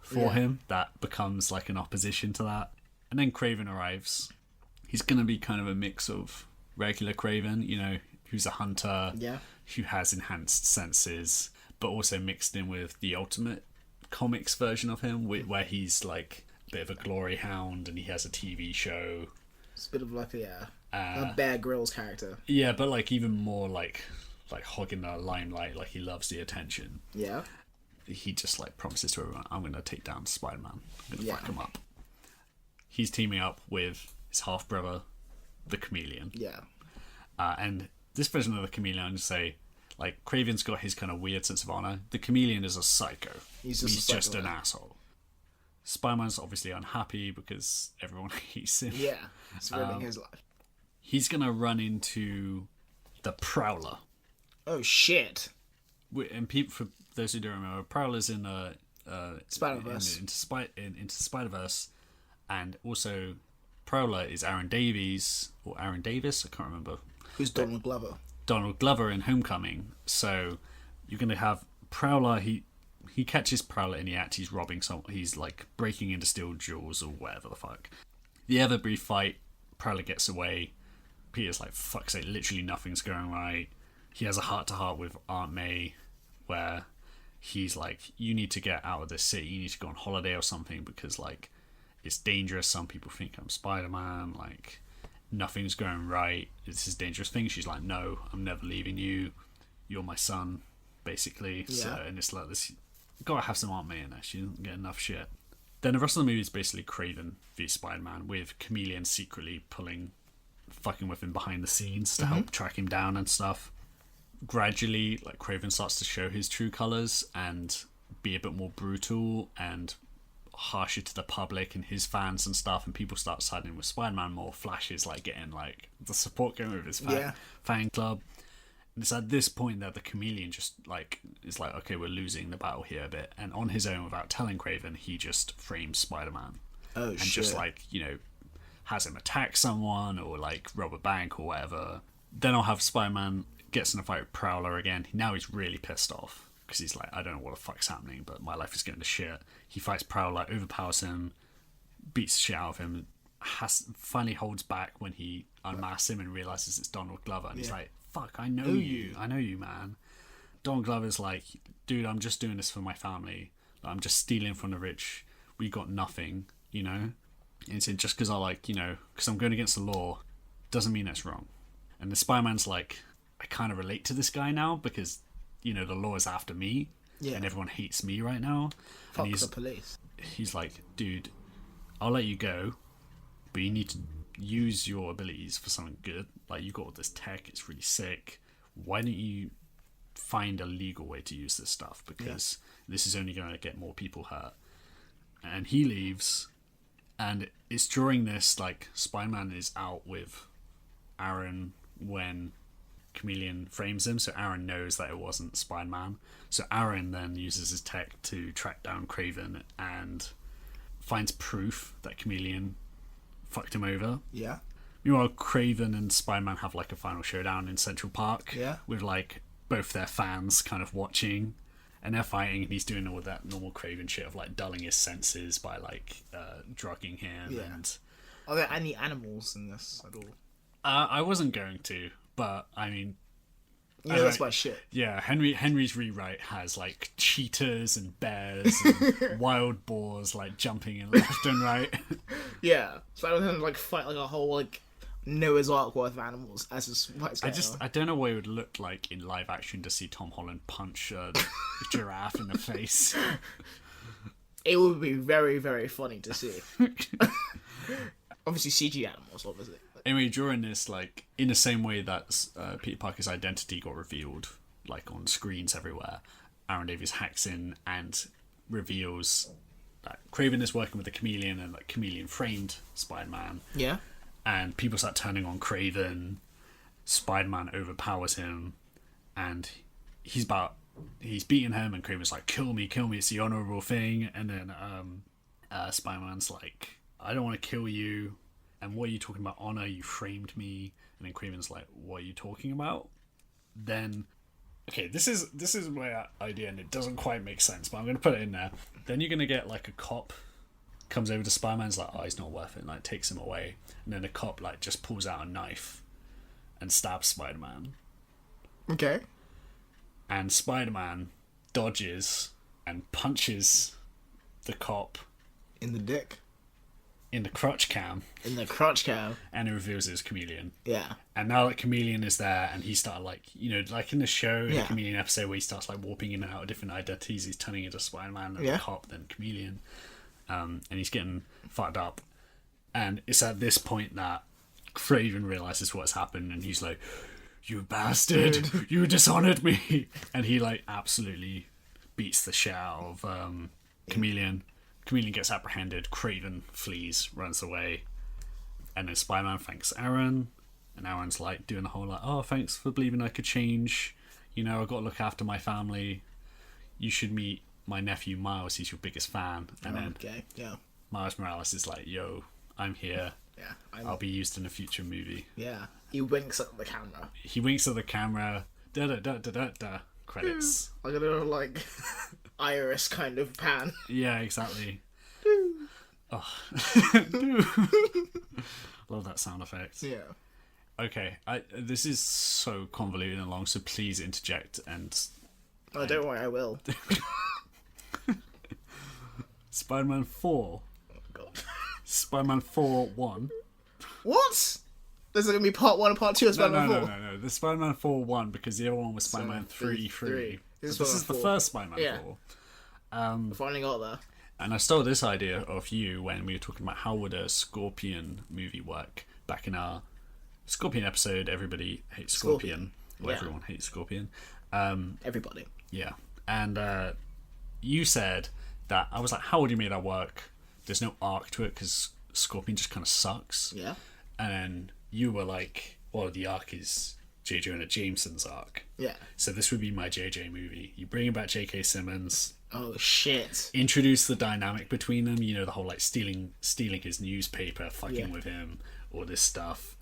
for him that becomes like an opposition to that. And then Kraven arrives. He's gonna be kind of a mix of regular Kraven, you know, who's a hunter, who has enhanced senses, but also mixed in with the Ultimate Comics version of him, where he's like bit of a glory hound and he has a TV show. It's a bit of like a Bear Grylls character. Yeah, but like even more like hogging the limelight, like he loves the attention. Yeah. He just like promises to everyone, I'm gonna take down Spider-Man. I'm gonna fuck him up. He's teaming up with his half brother, the Chameleon. Yeah. And this version of the Chameleon, I'm gonna say, like Kraven's got his kind of weird sense of honor. The Chameleon is a psycho. He's just an asshole. Spider-Man's obviously unhappy because everyone hates him. Yeah, it's ruining his life. He's gonna run into the Prowler. Oh shit! And people, for those who don't remember, Prowler's in Spider-Verse. into Spider-Verse, and also Prowler is Aaron Davies, I can't remember. Who's Donald Glover? Donald Glover in Homecoming. So you're gonna have Prowler. He catches Prowler in the act. He's robbing he's like breaking into steel jewels or whatever the fuck. The ever brief fight, Prowler gets away. Peter's like, fuck's sake, literally nothing's going right. He has a heart-to-heart with Aunt May where he's like, you need to get out of this city. You need to go on holiday or something because like it's dangerous. Some people think I'm Spider-Man. Like nothing's going right. This is a dangerous thing. She's like, no, I'm never leaving you. You're my son, basically. Yeah. So, and it's like this. Gotta have some Aunt May in there. She doesn't get enough shit. Then the rest of the movie is basically Kraven v Spider-Man with Chameleon secretly fucking with him behind the scenes to help track him down and stuff. Gradually, like Kraven starts to show his true colors and be a bit more brutal and harsher to the public and his fans and stuff, and people start siding with Spider-Man more. Flash is like getting like the support going with his fan club. And it's at this point that the Chameleon just like is like, okay, we're losing the battle here a bit, and on his own without telling Kraven, he just frames Spider-Man. Oh and shit. Just like, you know, has him attack someone or like rob a bank or whatever. Then I'll have Spider-Man gets in a fight with Prowler again. Now he's really pissed off because he's like, I don't know what the fuck's happening, but my life is going to shit. He fights Prowler, overpowers him, beats the shit out of him, finally holds back when he unmasks him and realizes it's Donald Glover, and he's like, fuck, I know you, man. Donald Glover's like, dude, I'm just doing this for my family. I'm just stealing from the rich. We got nothing, you know? And so just because I like, you know, because I'm going against the law doesn't mean that's wrong. And the Spider-Man's like, I kind of relate to this guy now because, you know, the law is after me and everyone hates me right now. Fuck the police. He's like, dude, I'll let you go, but you need to use your abilities for something good. Like, you got all this tech, it's really sick. Why don't you find a legal way to use this stuff? Because this is only going to get more people hurt. And he leaves, and it's during this, like, Spider-Man is out with Aaron when Chameleon frames him, so Aaron knows that it wasn't Spider-Man. So Aaron then uses his tech to track down Kraven and finds proof that Chameleon fucked him over. Yeah. Meanwhile, Kraven and Spider-Man have like a final showdown in Central Park. Yeah. With like both their fans kind of watching, and they're fighting, and he's doing all that normal Kraven shit of like dulling his senses by like drugging him. Yeah. And are there any animals in this at all? I wasn't going to, but I mean, yeah, that's my shit. Yeah, Henry's rewrite has like cheetahs and bears and wild boars like jumping in left and right. Yeah, so I don't like fight like a whole like Noah's Ark worth of animals as his fights. I don't know what it would look like in live action to see Tom Holland punch a giraffe in the face. It would be very, very funny to see. Obviously, CG animals, obviously. Anyway, during this, like, in the same way that Peter Parker's identity got revealed, like, on screens everywhere, Aaron Davis hacks in and reveals that Kraven is working with the Chameleon, and like Chameleon framed Spider-Man. Yeah. And people start turning on Kraven. Spider-Man overpowers him, and he's beating him, and Kraven's like, kill me, it's the honorable thing. And then Spider-Man's like, I don't want to kill you, and what are you talking about, honor? You framed me. And then Kraven's like, what are you talking about? Then, okay, this is my idea, and it doesn't quite make sense, but I'm going to put it in there. Then you're going to get like a cop comes over to Spider-Man's like, oh, he's not worth it, and like takes him away. And then the cop like just pulls out a knife and stabs Spider-Man. Okay. And Spider-Man dodges and punches the cop in the dick. In the crotch cam. In the crotch cam. And it reveals his Chameleon. Yeah. And now that Chameleon is there, and he started like, you know, like in the show, yeah. the Chameleon episode where he starts like warping in and out of different identities, he's turning into Spider-Man, then the cop, then Chameleon. And he's getting fucked up. And it's at this point that Kraven realizes what's happened, and he's like, you bastard, you dishonoured me. And he like absolutely beats the shit out of Chameleon. Chameleon gets apprehended, Kraven flees, runs away, and then Spider-Man thanks Aaron, and Aaron's like doing the whole like, oh, thanks for believing I could change, you know, I've got to look after my family, you should meet my nephew Miles, he's your biggest fan. And then Miles Morales is like, yo, I'm here, I'll be used in a future movie. He winks at the camera. Da credits. Like a little like iris kind of pan. Yeah, exactly. Oh. Love that sound effect. Yeah. Okay, this is so convoluted and long, so please interject and... Oh, don't worry, I will. Spider-Man 4. Oh, God. Spider-Man 4 1. What? There's going to be part 1 and part 2 of Spider-Man 4? No. The Spider-Man 4 1, because the other one was Spider-Man 3 3. This is the first Spider-Man 4. I finally got there. And I stole this idea of you when we were talking about how would a Scorpion movie work back in our Scorpion episode. Everybody hates Scorpion. Well, everyone hates Scorpion. Everybody. Yeah. And you said that, I was like, how would you make that work? There's no arc to it because Scorpion just kind of sucks. Yeah. And then you were like, well, the arc is J. Jonah Jameson's arc. Yeah. So this would be my JJ movie. You bring back J.K. Simmons. Oh, shit. Introduce the dynamic between them. You know, the whole, like, stealing his newspaper, fucking with him, all this stuff.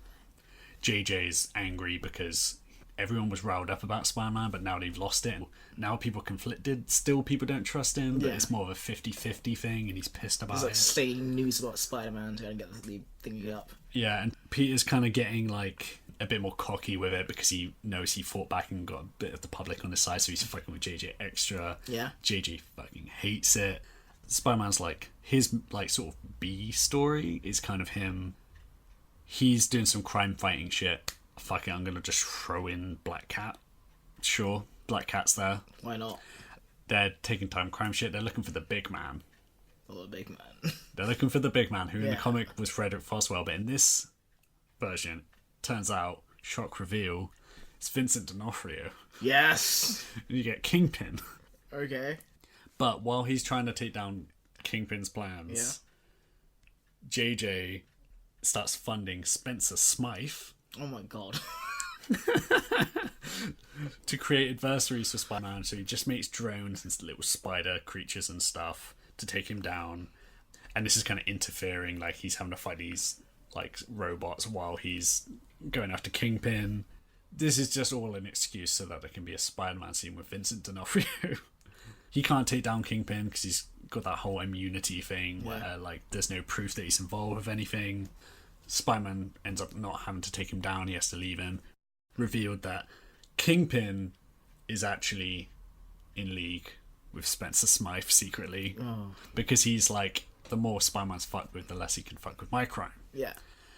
JJ's angry because everyone was riled up about Spider-Man, but now they've lost it. Now people conflicted. Still, people don't trust him, but it's more of a 50-50 thing, and he's pissed about it. He's, like, saying news about Spider-Man to get the thing up. Yeah, and Peter's kind of getting, like, a bit more cocky with it because he knows he fought back and got a bit of the public on his side, so he's fucking with JJ extra. Yeah. JJ fucking hates it. Spider-Man's like, his like sort of B story is kind of him. He's doing some crime fighting shit. Fuck it, I'm gonna just throw in Black Cat. Sure, Black Cat's there. Why not? They're taking time crime shit. They're looking for the big man. Oh, the big man. They're looking for the big man, who in the comic was Frederick Foswell, but in this version, turns out, shock reveal, it's Vincent D'Onofrio. Yes! And you get Kingpin. Okay. But while he's trying to take down Kingpin's plans, JJ starts funding Spencer Smythe. Oh my god. To create adversaries for Spider-Man, so he just makes drones and little spider creatures and stuff to take him down. And this is kind of interfering, like he's having to fight these like robots while he's going after Kingpin. This is just all an excuse so that there can be a Spider-Man scene with Vincent D'Onofrio. He can't take down Kingpin because he's got that whole immunity thing where like there's no proof that he's involved with anything. Spider-Man ends up not having to take him down, he has to leave him. Revealed that Kingpin is actually in league with Spencer Smythe secretly because he's like, the more Spider-Man's fucked with, the less he can fuck with my crime. Yeah.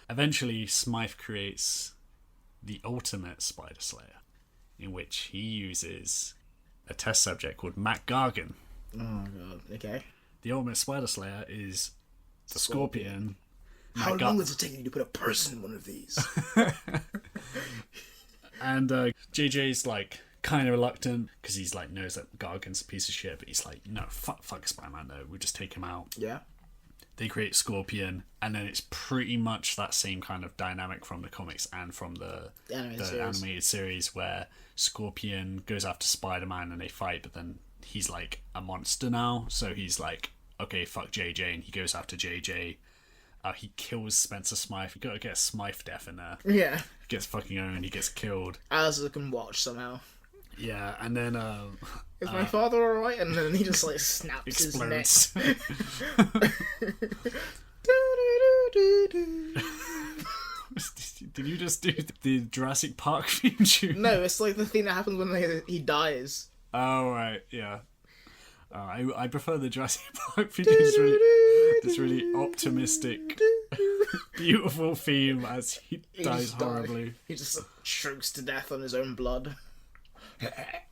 Eventually, Smythe creates the ultimate Spider Slayer, in which he uses a test subject called Matt Gargan. Oh god, okay. the ultimate spider slayer is the Scorpion. How long is it taking you to put a person in one of these? And JJ's like kind of reluctant because he's like knows that Gargan's a piece of shit, but he's like, no, fuck Spider-Man though. We'll just take him out. Yeah. They create Scorpion, and then it's pretty much that same kind of dynamic from the comics and from the animated series where Scorpion goes after Spider-Man and they fight, but then he's like a monster now, so he's like, okay, fuck JJ, and he goes after JJ. He kills Spencer Smythe. You gotta get a Smythe death in there. Yeah. Gets fucking owned, he gets killed. As I can watch somehow. Yeah, and then is my father alright? And then he just like snaps explodes. his neck. Did you just do the Jurassic Park theme tune? No, it's like the thing that happens when he dies. Oh right, yeah. I prefer the Jurassic Park theme. It's really optimistic, beautiful theme as he dies horribly. He just chokes to death on his own blood. At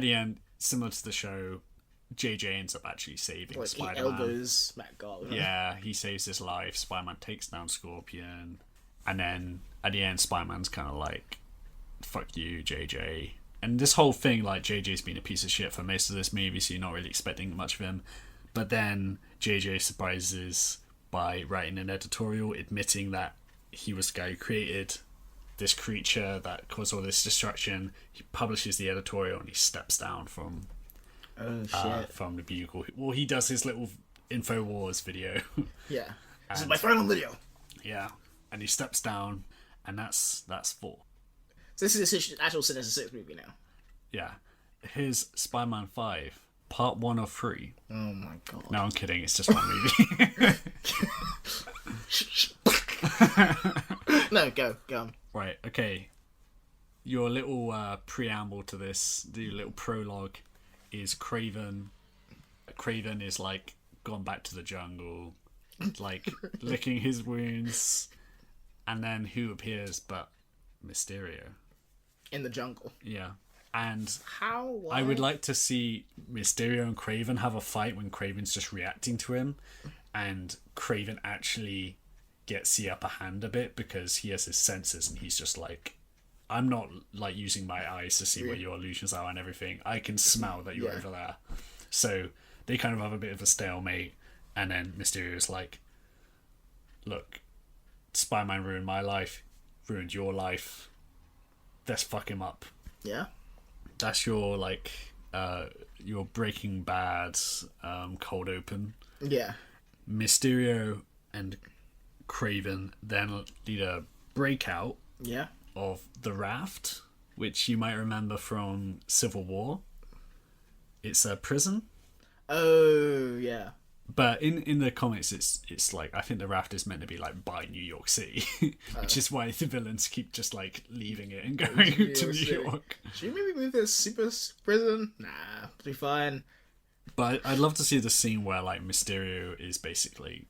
the end, similar to the show, JJ ends up actually saving Spider-Man. He elbows Matt Garland. Yeah, he saves his life. Spider-Man takes down Scorpion. And then at the end, Spider-Man's kind of like, fuck you, JJ. And this whole thing, like, JJ's been a piece of shit for most of this movie, so you're not really expecting much of him. But then JJ surprises by writing an editorial admitting that he was the guy who created this creature that caused all this destruction. He publishes the editorial and he steps down from the Bugle. Well, he does his little InfoWars video. Yeah. This is my final video. Yeah. And he steps down, and that's 4. So this is an actual Sinister Six movie now. Yeah. Here's Spider-Man 5, part 1 of 3. Oh my god. No, I'm kidding. It's just one movie. No, go on. Right, okay. Your little preamble to this, the little prologue, is Craven. Craven is like gone back to the jungle, like licking his wounds, and then who appears but Mysterio in the jungle. Yeah, and how I would like to see Mysterio and Craven have a fight when Craven's just reacting to him, and Craven actually gets the upper hand a bit because he has his senses and he's just like, I'm not like using my eyes to see where your illusions are and everything. I can smell that you're over there. So they kind of have a bit of a stalemate, and then Mysterio's like, look, Spider-Man ruined my life, ruined your life. Let's fuck him up. Yeah. That's your like your Breaking Bad cold open. Yeah. Mysterio and Craven then lead a breakout of the Raft, which you might remember from Civil War. It's a prison. Oh yeah. But in the comics, it's like, I think the Raft is meant to be like by New York City, which is why the villains keep just like leaving it and going to New York. Should we maybe move this super prison? Nah, it'll be fine. But I'd love to see the scene where like Mysterio is basically,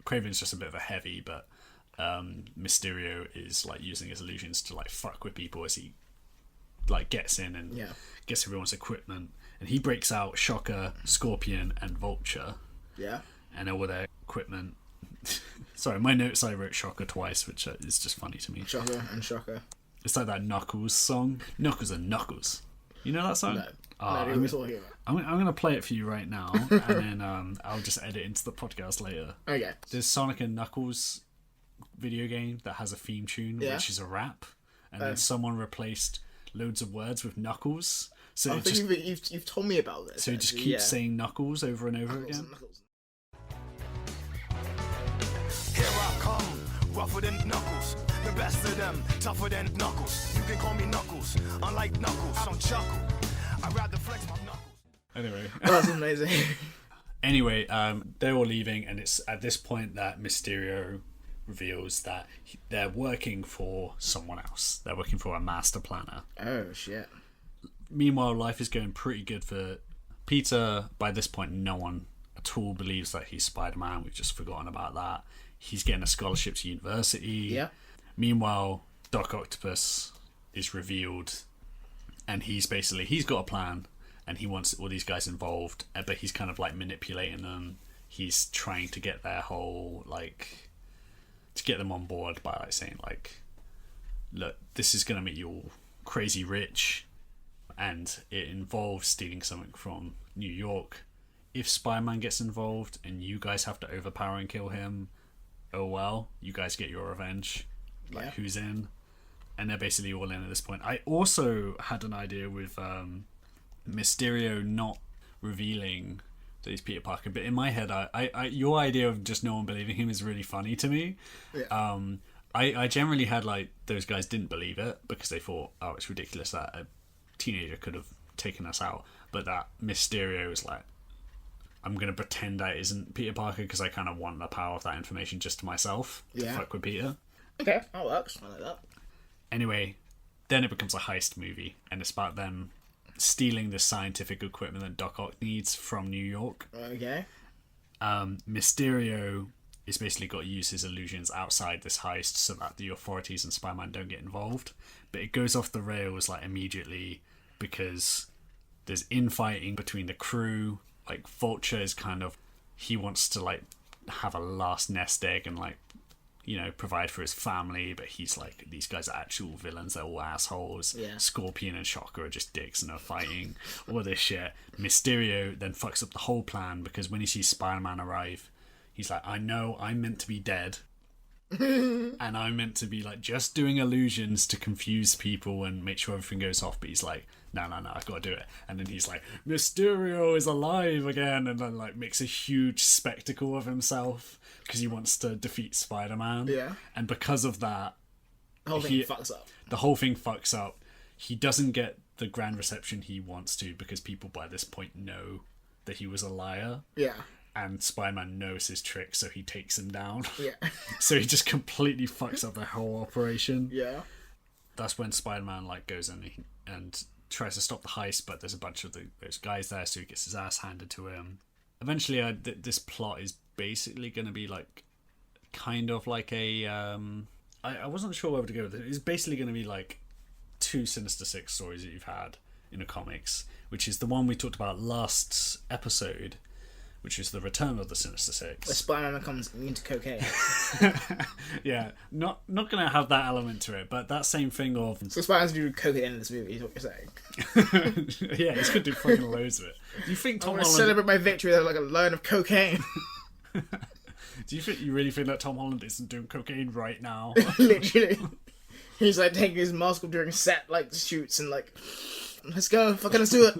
Craven's just a bit of a heavy, but Mysterio is like using his illusions to like fuck with people as he like gets in and gets everyone's equipment, and he breaks out Shocker, Scorpion, and Vulture. Yeah. And all their equipment. Sorry, my notes I wrote Shocker twice, which is just funny to me. Shocker and Shocker. It's like that Knuckles song. Knuckles and Knuckles. You know that song? No. I'm going to play it for you right now, and then I'll just edit into the podcast later. Okay. There's Sonic and Knuckles video game that has a theme tune, which is a rap, and then someone replaced loads of words with Knuckles. So I think you've told me about this. So he just keeps saying Knuckles over and over again. Here I come, rougher than Knuckles. The best of them, tougher than Knuckles. You can call me Knuckles, unlike Knuckles. I don't chuckle, I'd rather flex my knuckles. Anyway. That's amazing. Anyway, they're all leaving, and it's at this point that Mysterio reveals that they're working for someone else. They're working for a master planner. Oh, shit. Meanwhile, life is going pretty good for Peter. By this point, no one at all believes that he's Spider-Man. We've just forgotten about that. He's getting a scholarship to university. Yeah. Meanwhile, Doc Octopus is revealed, and he's got a plan, and he wants all these guys involved, but he's kind of like manipulating them. He's trying to get their whole like to get them on board by like saying like, look, this is gonna make you all crazy rich, and it involves stealing something from New York. If Spider-Man gets involved and you guys have to overpower and kill him, oh well, you guys get your revenge. Like, who's in? And they're basically all in at this point. I also had an idea with Mysterio not revealing that he's Peter Parker, but in my head, I your idea of just no one believing him is really funny to me. Yeah. I generally had like those guys didn't believe it because they thought, oh, it's ridiculous that a teenager could have taken us out, but that Mysterio is like, I'm going to pretend that isn't Peter Parker because I kind of want the power of that information just to myself. Yeah. To fuck with Peter. Okay, that works. I like that. Anyway, then it becomes a heist movie, and it's about them stealing the scientific equipment that Doc Ock needs from New York. Okay. Mysterio is basically got to use his illusions outside this heist so that the authorities and Spider-Man don't get involved. But it goes off the rails like immediately because there's infighting between the crew. Like, Vulture is kind of, he wants to like have a last nest egg and like, you know, provide for his family, but he's like, these guys are actual villains, they're all assholes. Yeah. Scorpion and Shocker are just dicks and are fighting. All this shit. Mysterio then fucks up the whole plan because when he sees Spider-Man arrive, he's like, I know I'm meant to be dead. And I'm meant to be like just doing illusions to confuse people and make sure everything goes off, but he's like, no, I've got to do it. And then he's like, Mysterio is alive again, and then like makes a huge spectacle of himself because he wants to defeat Spider-Man. Yeah. And because of that, the whole thing fucks up. The whole thing fucks up. He doesn't get the grand reception he wants to because people by this point know that he was a liar. Yeah. And Spider-Man knows his trick, so he takes him down. Yeah. So he just completely fucks up the whole operation. Yeah. That's when Spider-Man like goes in and tries to stop the heist, but there's a bunch of those guys there, so he gets his ass handed to him. Eventually, this plot is basically going to be like kind of like a I wasn't sure where to go with it. It's basically going to be like two Sinister Six stories that you've had in the comics, which is the one we talked about last episode, which is the return of the Sinister Six. Where Spider-Man becomes immune to cocaine. Yeah, not going to have that element to it, but that same thing of... So Spider-Man's going to do coke at the end of this movie, is what you're saying. Yeah, he's going to do fucking loads of it. Do you think Tom Holland... Holland... celebrate my victory with like a line of cocaine. Do you really think that Tom Holland isn't doing cocaine right now? Literally. He's like taking his mask off during set like shoots and like, let's go, fucking let's do it.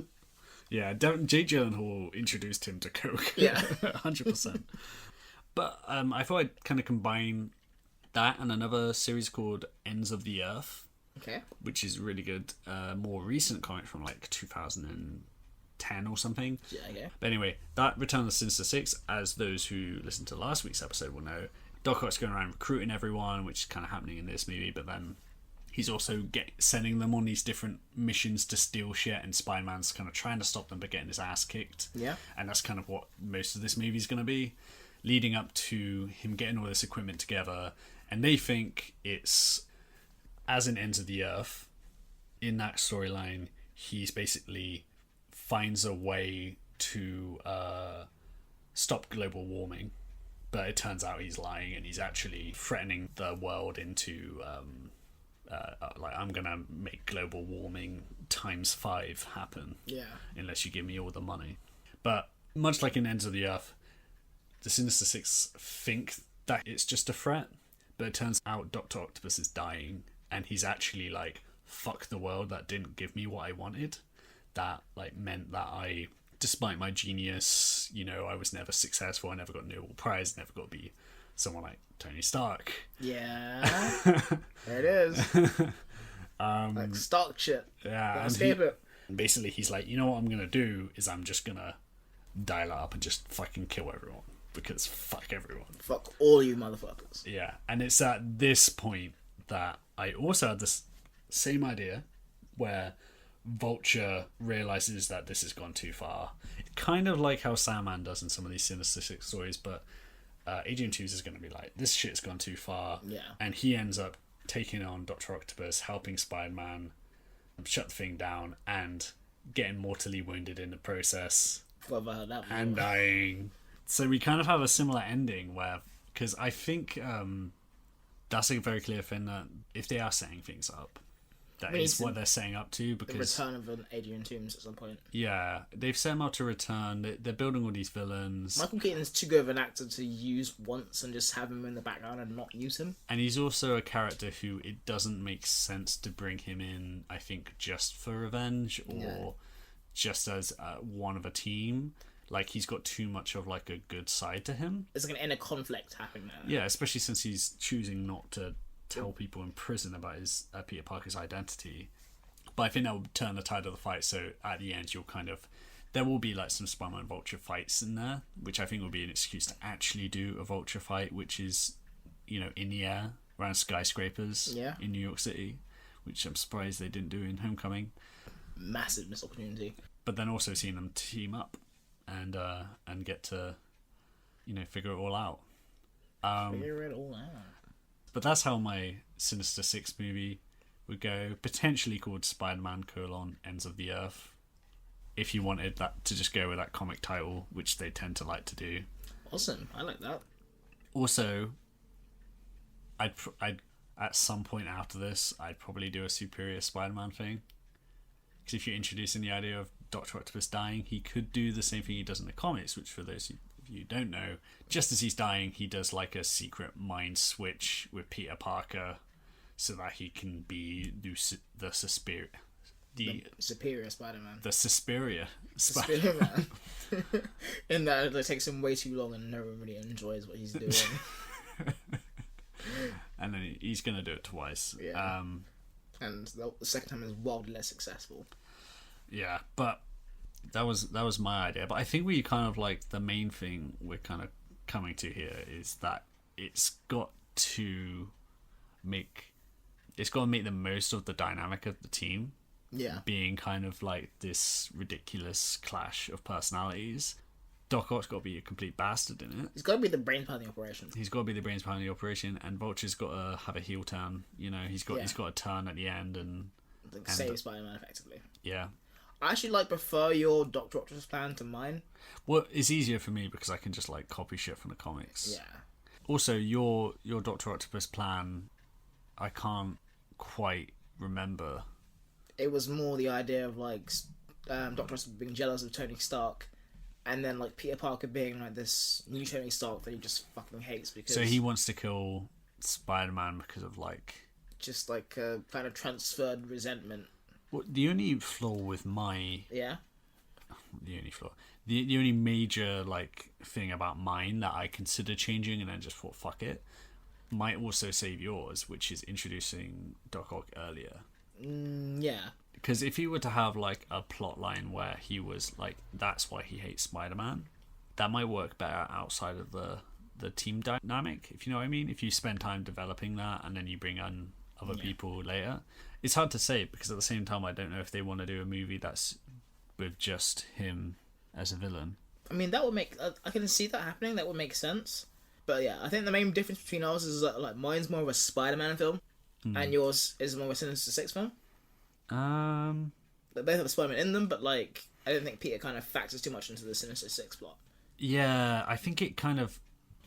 Yeah, Jake Gyllenhaal introduced him to coke. Yeah. 100%. But I thought I'd kind of combine that and another series called Ends of the Earth. Okay. Which is really good. More recent comic from like 2010 or something. Yeah, okay. But anyway, that Return of the Sinister Six, as those who listened to last week's episode will know, Doc Ock's going around recruiting everyone, which is kind of happening in this movie, but then he's also sending them on these different missions to steal shit, and Spider-Man's kind of trying to stop them but getting his ass kicked. Yeah. And that's kind of what most of this movie is going to be, leading up to him getting all this equipment together. And they think it's, as in Ends of the Earth, in that storyline, he's basically finds a way to stop global warming. But it turns out he's lying, and he's actually threatening the world into... like, I'm gonna make global warming ×5 happen. Yeah. Unless you give me all the money. But much like in Ends of the Earth, the Sinister Six think that it's just a threat, but it turns out Dr. Octopus is dying, and he's actually like, fuck the world, that didn't give me what I wanted. That like meant that I, despite my genius, you know, I was never successful, I never got a Nobel Prize, never got to be someone like Tony Stark. Yeah. There it is. Like Stark shit. Yeah. Escape it. Basically, he's like, you know what I'm going to do is I'm just going to dial it up and just fucking kill everyone. Because fuck everyone. Fuck all you motherfuckers. Yeah. And it's at this point that I also had this same idea where Vulture realizes that this has gone too far. Kind of like how Sandman does in some of these Sinister Six stories, but Agent 2 is going to be like, this shit's gone too far. Yeah. And he ends up taking on Dr. Octopus, helping Spider-Man shut the thing down, and getting mortally wounded in the process Well, I've heard that before. and dying. So we kind of have a similar ending where, because I think that's a very clear thing that if they are setting things up, that is what they're setting up to. Because the return of an Adrian Toomes at some point. yeah, they've set him up to return. They're building all these villains. Michael Keaton's too good of an actor to use once and just have him in the background and not use him. And he's also a character who it doesn't make sense to bring him in, I think, just for revenge or just as one of a team. Like, he's got too much of, like, a good side to him. There's like an inner conflict happening there. Yeah, especially since he's choosing not to tell people in prison about his Peter Parker's identity. But I think that will turn the tide of the fight, so at the end you'll kind of... There will be, like, some Spider-Man Vulture fights in there, which I think will be an excuse to actually do a Vulture fight, which is, you know, in the air, around skyscrapers in New York City, which I'm surprised they didn't do in Homecoming. Massive missed opportunity. But then also seeing them team up and get to, you know, figure it all out. Figure it all out. But that's how my Sinister Six movie would go, potentially called Spider-Man: Ends of the Earth, if you wanted that to just go with that comic title, which they tend to like to do. Awesome, I like that. Also, I'd at some point after this, I'd probably do a Superior Spider-Man thing, because if you're introducing the idea of Dr. Octopus dying, he could do the same thing he does in the comics, which for those of you don't know, just as he's dying, he does like a secret mind switch with Peter Parker so that he can be the Superior Spider-Man. The Suspiria Spider-Man. In that it takes him way too long and no one really enjoys what he's doing. And then he's going to do it twice. Yeah. And the second time is wildly less successful. Yeah, but that was my idea. But I think we kind of like the main thing we're kind of coming to here is that it's got to make the most of the dynamic of the team. Yeah. Being kind of like this ridiculous clash of personalities. Doc Ock's got to be a complete bastard in it. He's got to be the brains behind the operation. He's got to be the brains behind the operation, and Vulture's got to have a heel turn. You know, he's got a turn at the end and save Spider-Man effectively. Yeah. I actually prefer your Dr. Octopus plan to mine. Well, it's easier for me because I can just like copy shit from the comics. Yeah. Also, your Dr. Octopus plan, I can't quite remember. It was more the idea of like Dr. Octopus being jealous of Tony Stark, and then like Peter Parker being like this new Tony Stark that he just fucking hates because. So he wants to kill Spider-Man because of like. Just like a kind of transferred resentment. Well, the only flaw with my. Yeah. The only flaw. The only major like thing about mine that I consider changing and then just thought fuck it, might also save yours, which is introducing Doc Ock earlier. Yeah. Because if he were to have like a plot line where he was like, that's why he hates Spider-Man, that might work better outside of the team dynamic, if you know what I mean. If you spend time developing that and then you bring on other people later. It's hard to say because at the same time I don't know if they want to do a movie that's with just him as a villain. I mean, that would make... I can see that happening. That would make sense. But yeah, I think the main difference between ours is that like mine's more of a Spider-Man film and yours is more of a Sinister Six film. They both have Spider-Man in them, but like I don't think Peter kind of factors too much into the Sinister Six plot. Yeah, I think it kind of...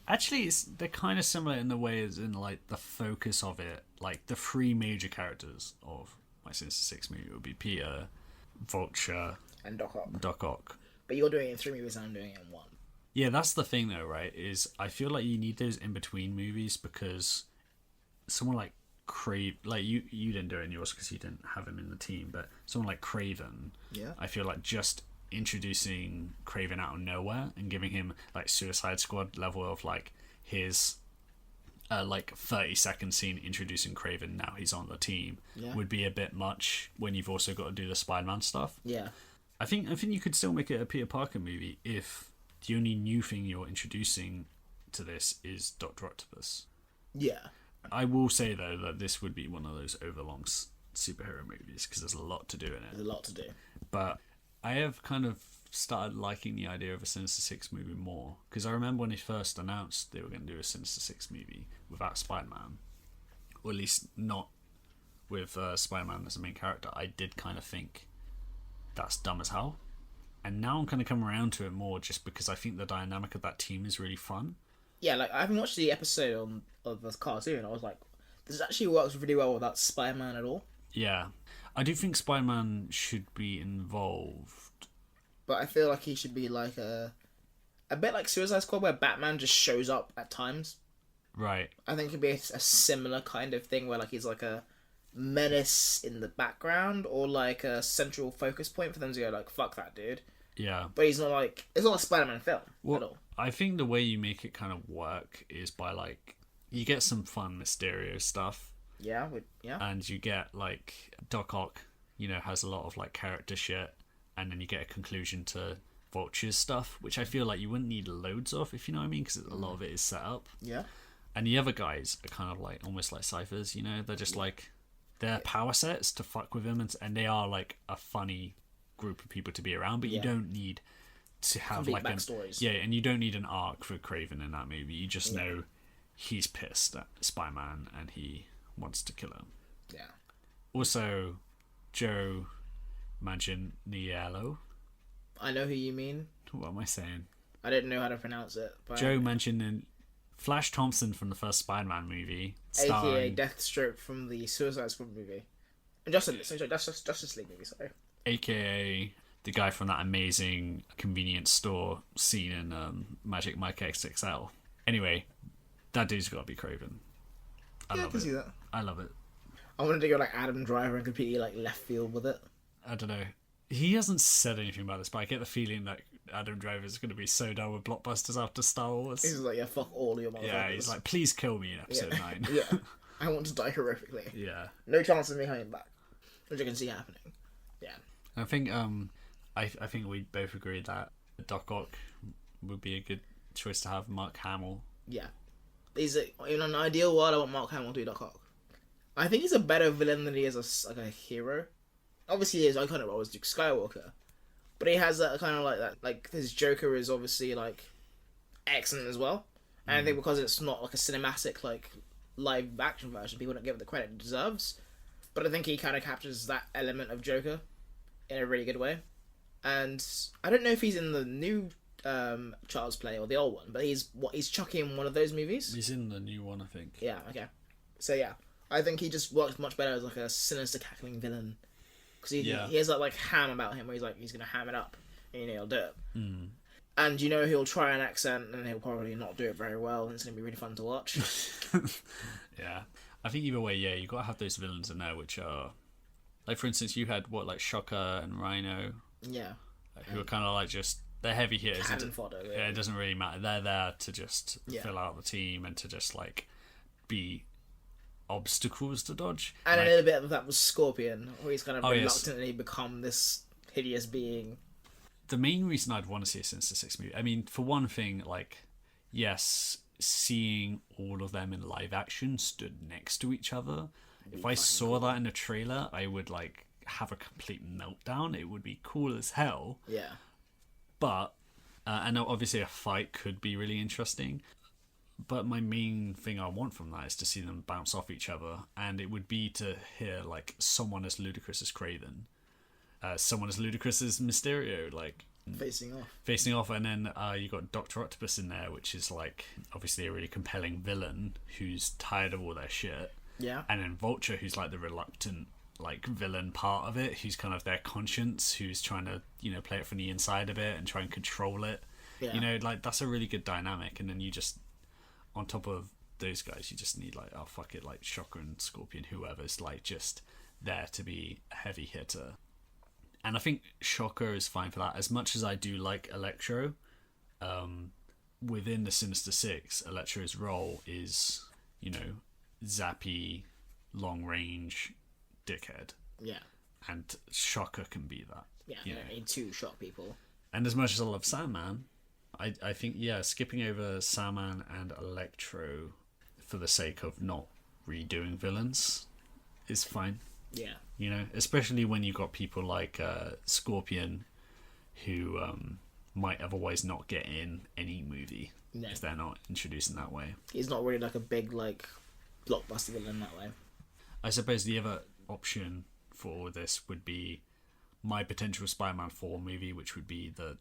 Actually, they're kind of similar in the way as in like the focus of it. Like the three major characters of my Sinister Six movie would be Peter, Vulture, and Doc Ock. Doc Ock. But you're doing it in 3 movies and I'm doing it in 1. Yeah, that's the thing though, right? Is I feel like you need those in between movies because someone like like you didn't do it in yours because you didn't have him in the team, but someone like Craven, I feel like just introducing Craven out of nowhere and giving him like Suicide Squad level of like his like 30-second scene introducing Craven, now he's on the team, would be a bit much when you've also got to do the Spider-Man stuff. Yeah. I think you could still make it a Peter Parker movie if the only new thing you're introducing to this is Dr. Octopus. Yeah. I will say though that this would be one of those overlong superhero movies because there's a lot to do in it. There's a lot to do. But I have kind of started liking the idea of a Sinister Six movie more because I remember when they first announced they were going to do a Sinister Six movie without Spider-Man, or at least not with Spider-Man as the main character. I did kind of think that's dumb as hell. And now I'm kind of come around to it more just because I think the dynamic of that team is really fun. Yeah, like, I haven't watched the episode of the cartoon, and I was like, this actually works really well without Spider-Man at all. Yeah. I do think Spider-Man should be involved. But I feel like he should be like a bit like Suicide Squad, where Batman just shows up at times. Right. I think it'd be a similar kind of thing where like he's like a menace in the background, or like a central focus point for them to go like, fuck that dude. Yeah. But he's not like, it's not a Spider-Man film at all. I think the way you make it kind of work is by like, you get some fun Mysterio stuff. Yeah, And you get like Doc Ock, has a lot of like character shit, and then you get a conclusion to Vulture's stuff, which I feel like you wouldn't need loads of, if you know what I mean, because a lot of it is set up. Yeah. And the other guys are kind of like almost like ciphers, they're just like, they're power sets to fuck with him, and they are like a funny group of people to be around, but you don't need to have complete like backstories. And you don't need an arc for Kraven in that movie. You just know he's pissed at Spider-Man and he wants to kill him. Yeah. Also, Joe Manganiello. I know who you mean. What am I saying? I didn't know how to pronounce it. But Joe Manganiello. Flash Thompson from the first Spider-Man movie. AKA Deathstroke from the Suicide Squad movie. Justice League movie, sorry. AKA the guy from that amazing convenience store scene in Magic Mike XXL. Anyway, that dude's got to be Kraven. I can see that. I love it. I wanted to go like Adam Driver and completely like left field with it. I don't know. He hasn't said anything about this, but I get the feeling that Adam Driver is going to be so done with blockbusters after Star Wars. He's like, yeah, fuck all your motherfuckers. Yeah, he's like, please kill me in episode 9. Yeah, I want to die horrifically. Yeah. No chance of me coming back. Which I can see happening. Yeah. I think I think we both agree that Doc Ock would be a good choice to have. Mark Hamill. Yeah. In an ideal world, I want Mark Hamill to do Doc Ock. I think he's a better villain than he is like a hero. Obviously, his iconic role is Luke Skywalker, but he has that kind of like that. Like his Joker is obviously like excellent as well, and I think because it's not like a cinematic like live action version, people don't give it the credit it deserves. But I think he kind of captures that element of Joker in a really good way. And I don't know if he's in the new Child's Play or the old one, but he's Chucky in one of those movies. He's in the new one, I think. Yeah. Okay. So yeah, I think he just works much better as like a sinister cackling villain. Because he has that like ham about him where he's gonna ham it up and he'll do it. And he'll try an accent and he'll probably not do it very well, and it's gonna be really fun to watch. Yeah, I think either way, you gotta have those villains in there, which are like, for instance, you had like Shocker and Rhino. Yeah, who are kind of like just they're heavy hitters. Cannon fodder. Yeah, it doesn't really matter. They're there to just fill out the team and to just like be obstacles to dodge. And a little bit of that was Scorpion, where he's kind of reluctantly become this hideous being. The main reason I'd want to see a Sinister Six movie, I mean, for one thing, like, yes, seeing all of them in live action stood next to each other. If I saw that in a trailer, I would like have a complete meltdown. It would be cool as hell. Yeah. But and obviously a fight could be really interesting. But my main thing I want from that is to see them bounce off each other, and it would be to hear like someone as ludicrous as Kraven, someone as ludicrous as Mysterio, like facing off, and then you got Dr. Octopus in there, which is like obviously a really compelling villain who's tired of all their shit. Yeah. And then Vulture, who's like the reluctant like villain part of it, who's kind of their conscience, who's trying to play it from the inside a bit and try and control it. Yeah. Like that's a really good dynamic. And then you just, on top of those guys, you just need like, oh fuck it, like Shocker and Scorpion, whoever's like just there to be a heavy hitter. And I think Shocker is fine for that. As much as I do like Electro, within the Sinister Six, Electro's role is, zappy, long range dickhead. Yeah. And Shocker can be that. Yeah, you don't need to shock people. And as much as I love Sandman, I think, skipping over Sandman and Electro for the sake of not redoing villains is fine. Yeah. Especially when you got people like Scorpion who might otherwise not get in any movie if they're not introduced in that way. He's not really like a big like blockbuster villain that way. I suppose the other option for this would be my potential Spider-Man 4 movie, which would be the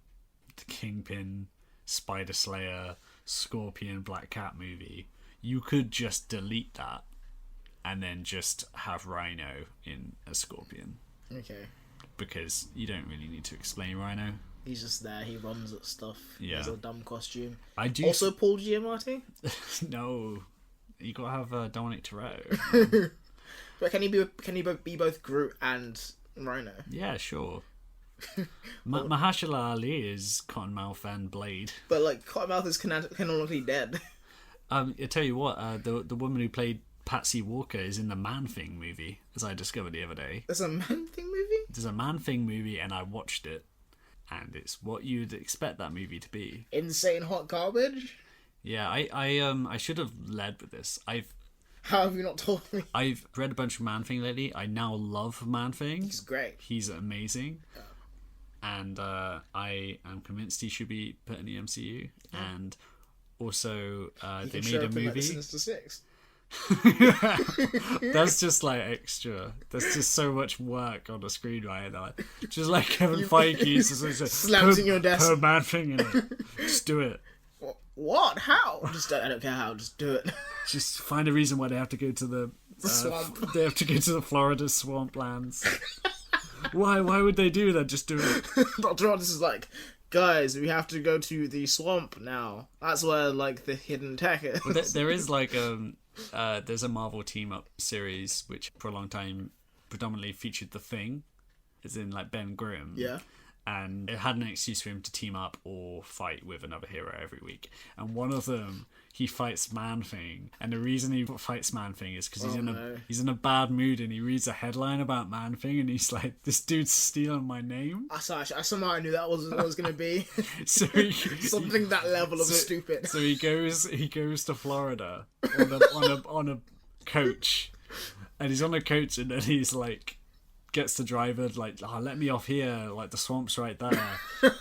Kingpin, Spider Slayer, Scorpion, Black Cat movie, you could just delete that and then just have Rhino in a Scorpion. Okay. Because you don't really need to explain Rhino. He's just there. He runs at stuff. Yeah. He's a dumb costume. I do. Also, Paul Giamatti. No, you gotta have Dominic Toretto. But can he be both Groot and Rhino? Yeah, sure. Mahershala Ali is Cottonmouth and Blade. But like Cottonmouth is canonically dead. I tell you what, the woman who played Patsy Walker is in the Man Thing movie, as I discovered the other day. There's a Man Thing movie? There's a Man Thing movie, and I watched it, and it's what you'd expect that movie to be. Insane hot garbage? Yeah, I should have led with this. How have you not told me? I've read a bunch of Man Thing lately. I now love Man Thing. He's great. He's amazing. Yeah. And I am convinced he should be put in the MCU. Yeah. And also, they made a movie. Like the Sinister Six. That's just like extra. There's just so much work on the screen right now. Just like Kevin Feige slams in your desk. Put Man Thing in it. Just do it. What? How? I don't care how. Just do it. Just find a reason why they have to go to the swamp. They have to go to the Florida swamplands. Why would they do that? Just do it. Dr. Otis is like, guys, we have to go to the swamp now. That's where like the hidden tech is. Well, there is like there's a Marvel team up series which for a long time predominantly featured The Thing, as in like Ben Grimm. Yeah. And it had an excuse for him to team up or fight with another hero every week. And one of them, he fights Man Thing. And the reason he fights Man Thing is because he's in a bad mood and he reads a headline about Man Thing and he's like, this dude's stealing my name. I somehow knew that was what it was going to be. So something that level of stupid. So he goes to Florida on a coach. And he's on a coach and then he's like, gets the driver like, let me off here, like the swamp's right there.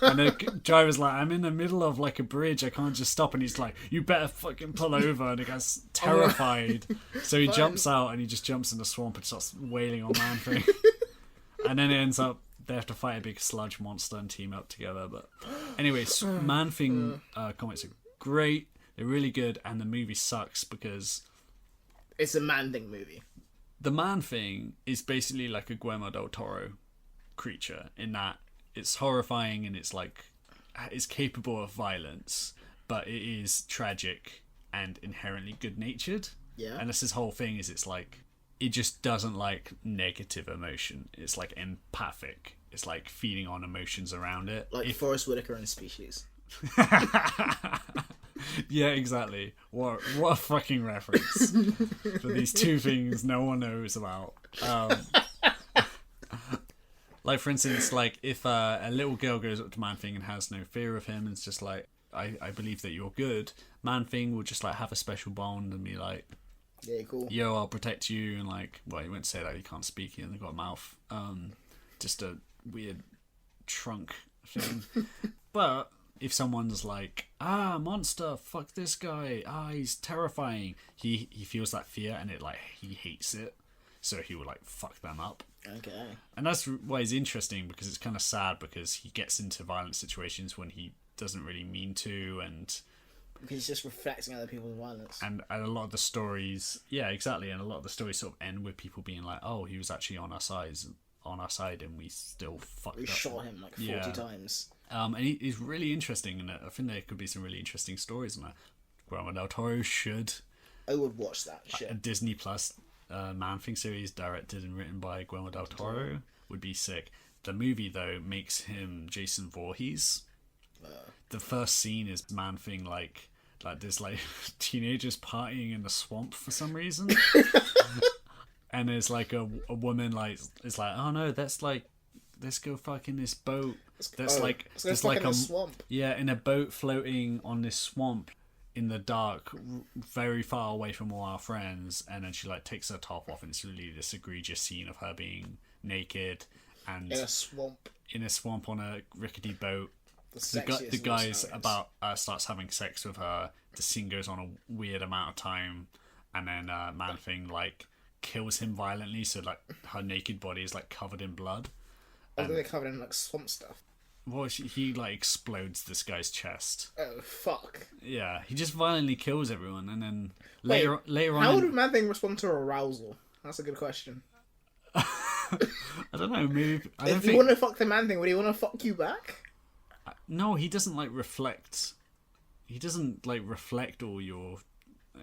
And the driver's like, I'm in the middle of like a bridge, I can't just stop. And he's like, you better fucking pull over. And the guy's terrified. So he jumps out and he just jumps in the swamp and starts wailing on Man Thing. And then it ends up they have to fight a big sludge monster and team up together. But anyway, Man Thing comics are great, they're really good, and the movie sucks because it's a Man Thing movie. The Man Thing is basically like a Guillermo del Toro creature in that it's horrifying and it's like it's capable of violence, but it is tragic and inherently good-natured. Yeah. And that's his whole thing, is it's like it just doesn't like negative emotion. It's like empathic. It's like feeding on emotions around it. Like Forrest Whitaker in Species. Yeah, exactly. What a fucking reference for these two things no one knows about. Like, for instance, like if a little girl goes up to Man Thing and has no fear of him and it's just like, I believe that you're good, Man Thing will just like have a special bond and be like, yeah, cool. Yo, I'll protect you. And like, well, he won't say that, he can't speak, he hasn't got a mouth. Just a weird trunk thing. But if someone's like, monster, fuck this guy, he's terrifying, he feels that fear and it like he hates it, so he will like fuck them up. Okay. And that's why it's interesting, because it's kind of sad because he gets into violent situations when he doesn't really mean to, and because he's just reflecting other people's violence. And a lot of the stories, yeah, exactly, and a lot of the stories sort of end with people being like, oh, he was actually on our side and we still fucked up. We shot him like 40 times. And he's really interesting, and I think there could be some really interesting stories in that. Guillermo del Toro should. I would watch that shit. A Disney Plus Man Thing series directed and written by Guillermo del Toro would be sick. The movie, though, makes him Jason Voorhees. The first scene is Man Thing like there's like teenagers partying in the swamp for some reason. And there's like a woman like is like, oh no, that's like, let's go fuck in this boat. That's there's like a swamp. Yeah, in a boat floating on this swamp in the dark, very far away from all our friends. And then she like takes her top off, and it's really this egregious scene of her being naked and in a swamp on a rickety boat. The guy's about starts having sex with her. The scene goes on a weird amount of time, and then Man Thing like kills him violently, so like her naked body is like covered in blood. They're covered in like swamp stuff. Well, he like explodes this guy's chest. Oh fuck! Yeah, he just violently kills everyone, and then Wait, later on. How would a man thing respond to arousal? That's a good question. I don't know. Maybe I don't If think. you want to fuck the man thing, would he want to fuck you back? No, he doesn't like reflect. He doesn't like reflect all your.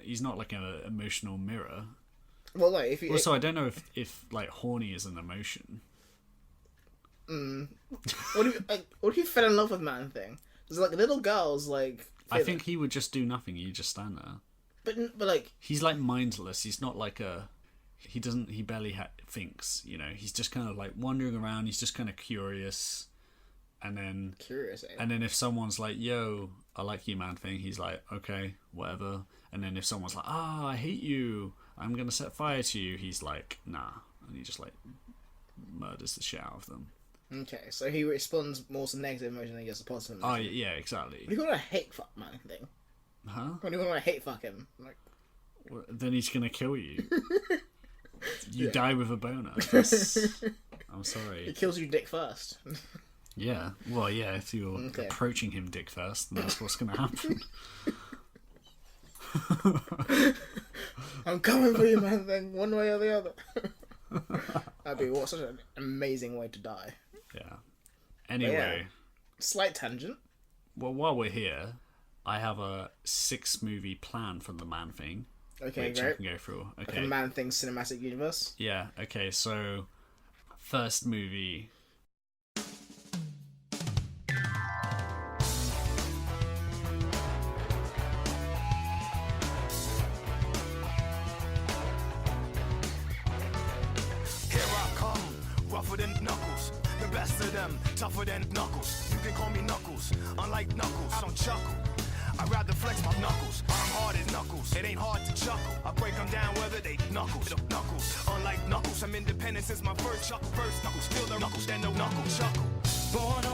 He's not like an emotional mirror. Well, like if you. Also, I don't know if like horny is an emotion. What if you fell in love with man thing? There's like little girls like. I think he would just do nothing. You just stand there. But like. He's like mindless. He's not like a. He doesn't. He barely thinks. You know. He's just kind of like wandering around. He's just kind of curious. And then. Curious. Eh? And then if someone's like, "Yo, I like you, man," thing, he's like, "Okay, whatever." And then if someone's like, "Ah, I hate you. I'm gonna set fire to you," he's like, "Nah," and he just like murders the shit out of them. Okay, so he responds more to negative emotion than he does to positive emotion. Oh yeah, exactly. What do you want to hate fuck man thing? Huh? What do you want to hate fuck him? Like, Well, then he's gonna kill you. You Yeah. die with a boner. I'm he sorry. kills you dick first. Yeah. Well, yeah. If you're Okay. approaching him dick first, then that's what's gonna happen. I'm coming for you, man thing, one way or the other. That'd be such an amazing way to die. Yeah. Anyway, Slight tangent. well, while we're here, I have a 6-movie plan for the Man Thing, Okay, which I great. can go through. Like Okay. a man thing cinematic universe. Yeah. Okay. So, first movie. Here I come, rougher than knuckles. The best of them, tougher than knuckles. You can call me Knuckles, unlike Knuckles. I don't chuckle. I'd rather flex my knuckles. I'm hard as knuckles. It ain't hard to chuckle. I break them down whether they knuckles. Knuckles, unlike knuckles. I'm independent since my first chuckle. First knuckles, still the knuckles, then the knuckle chuckle. Born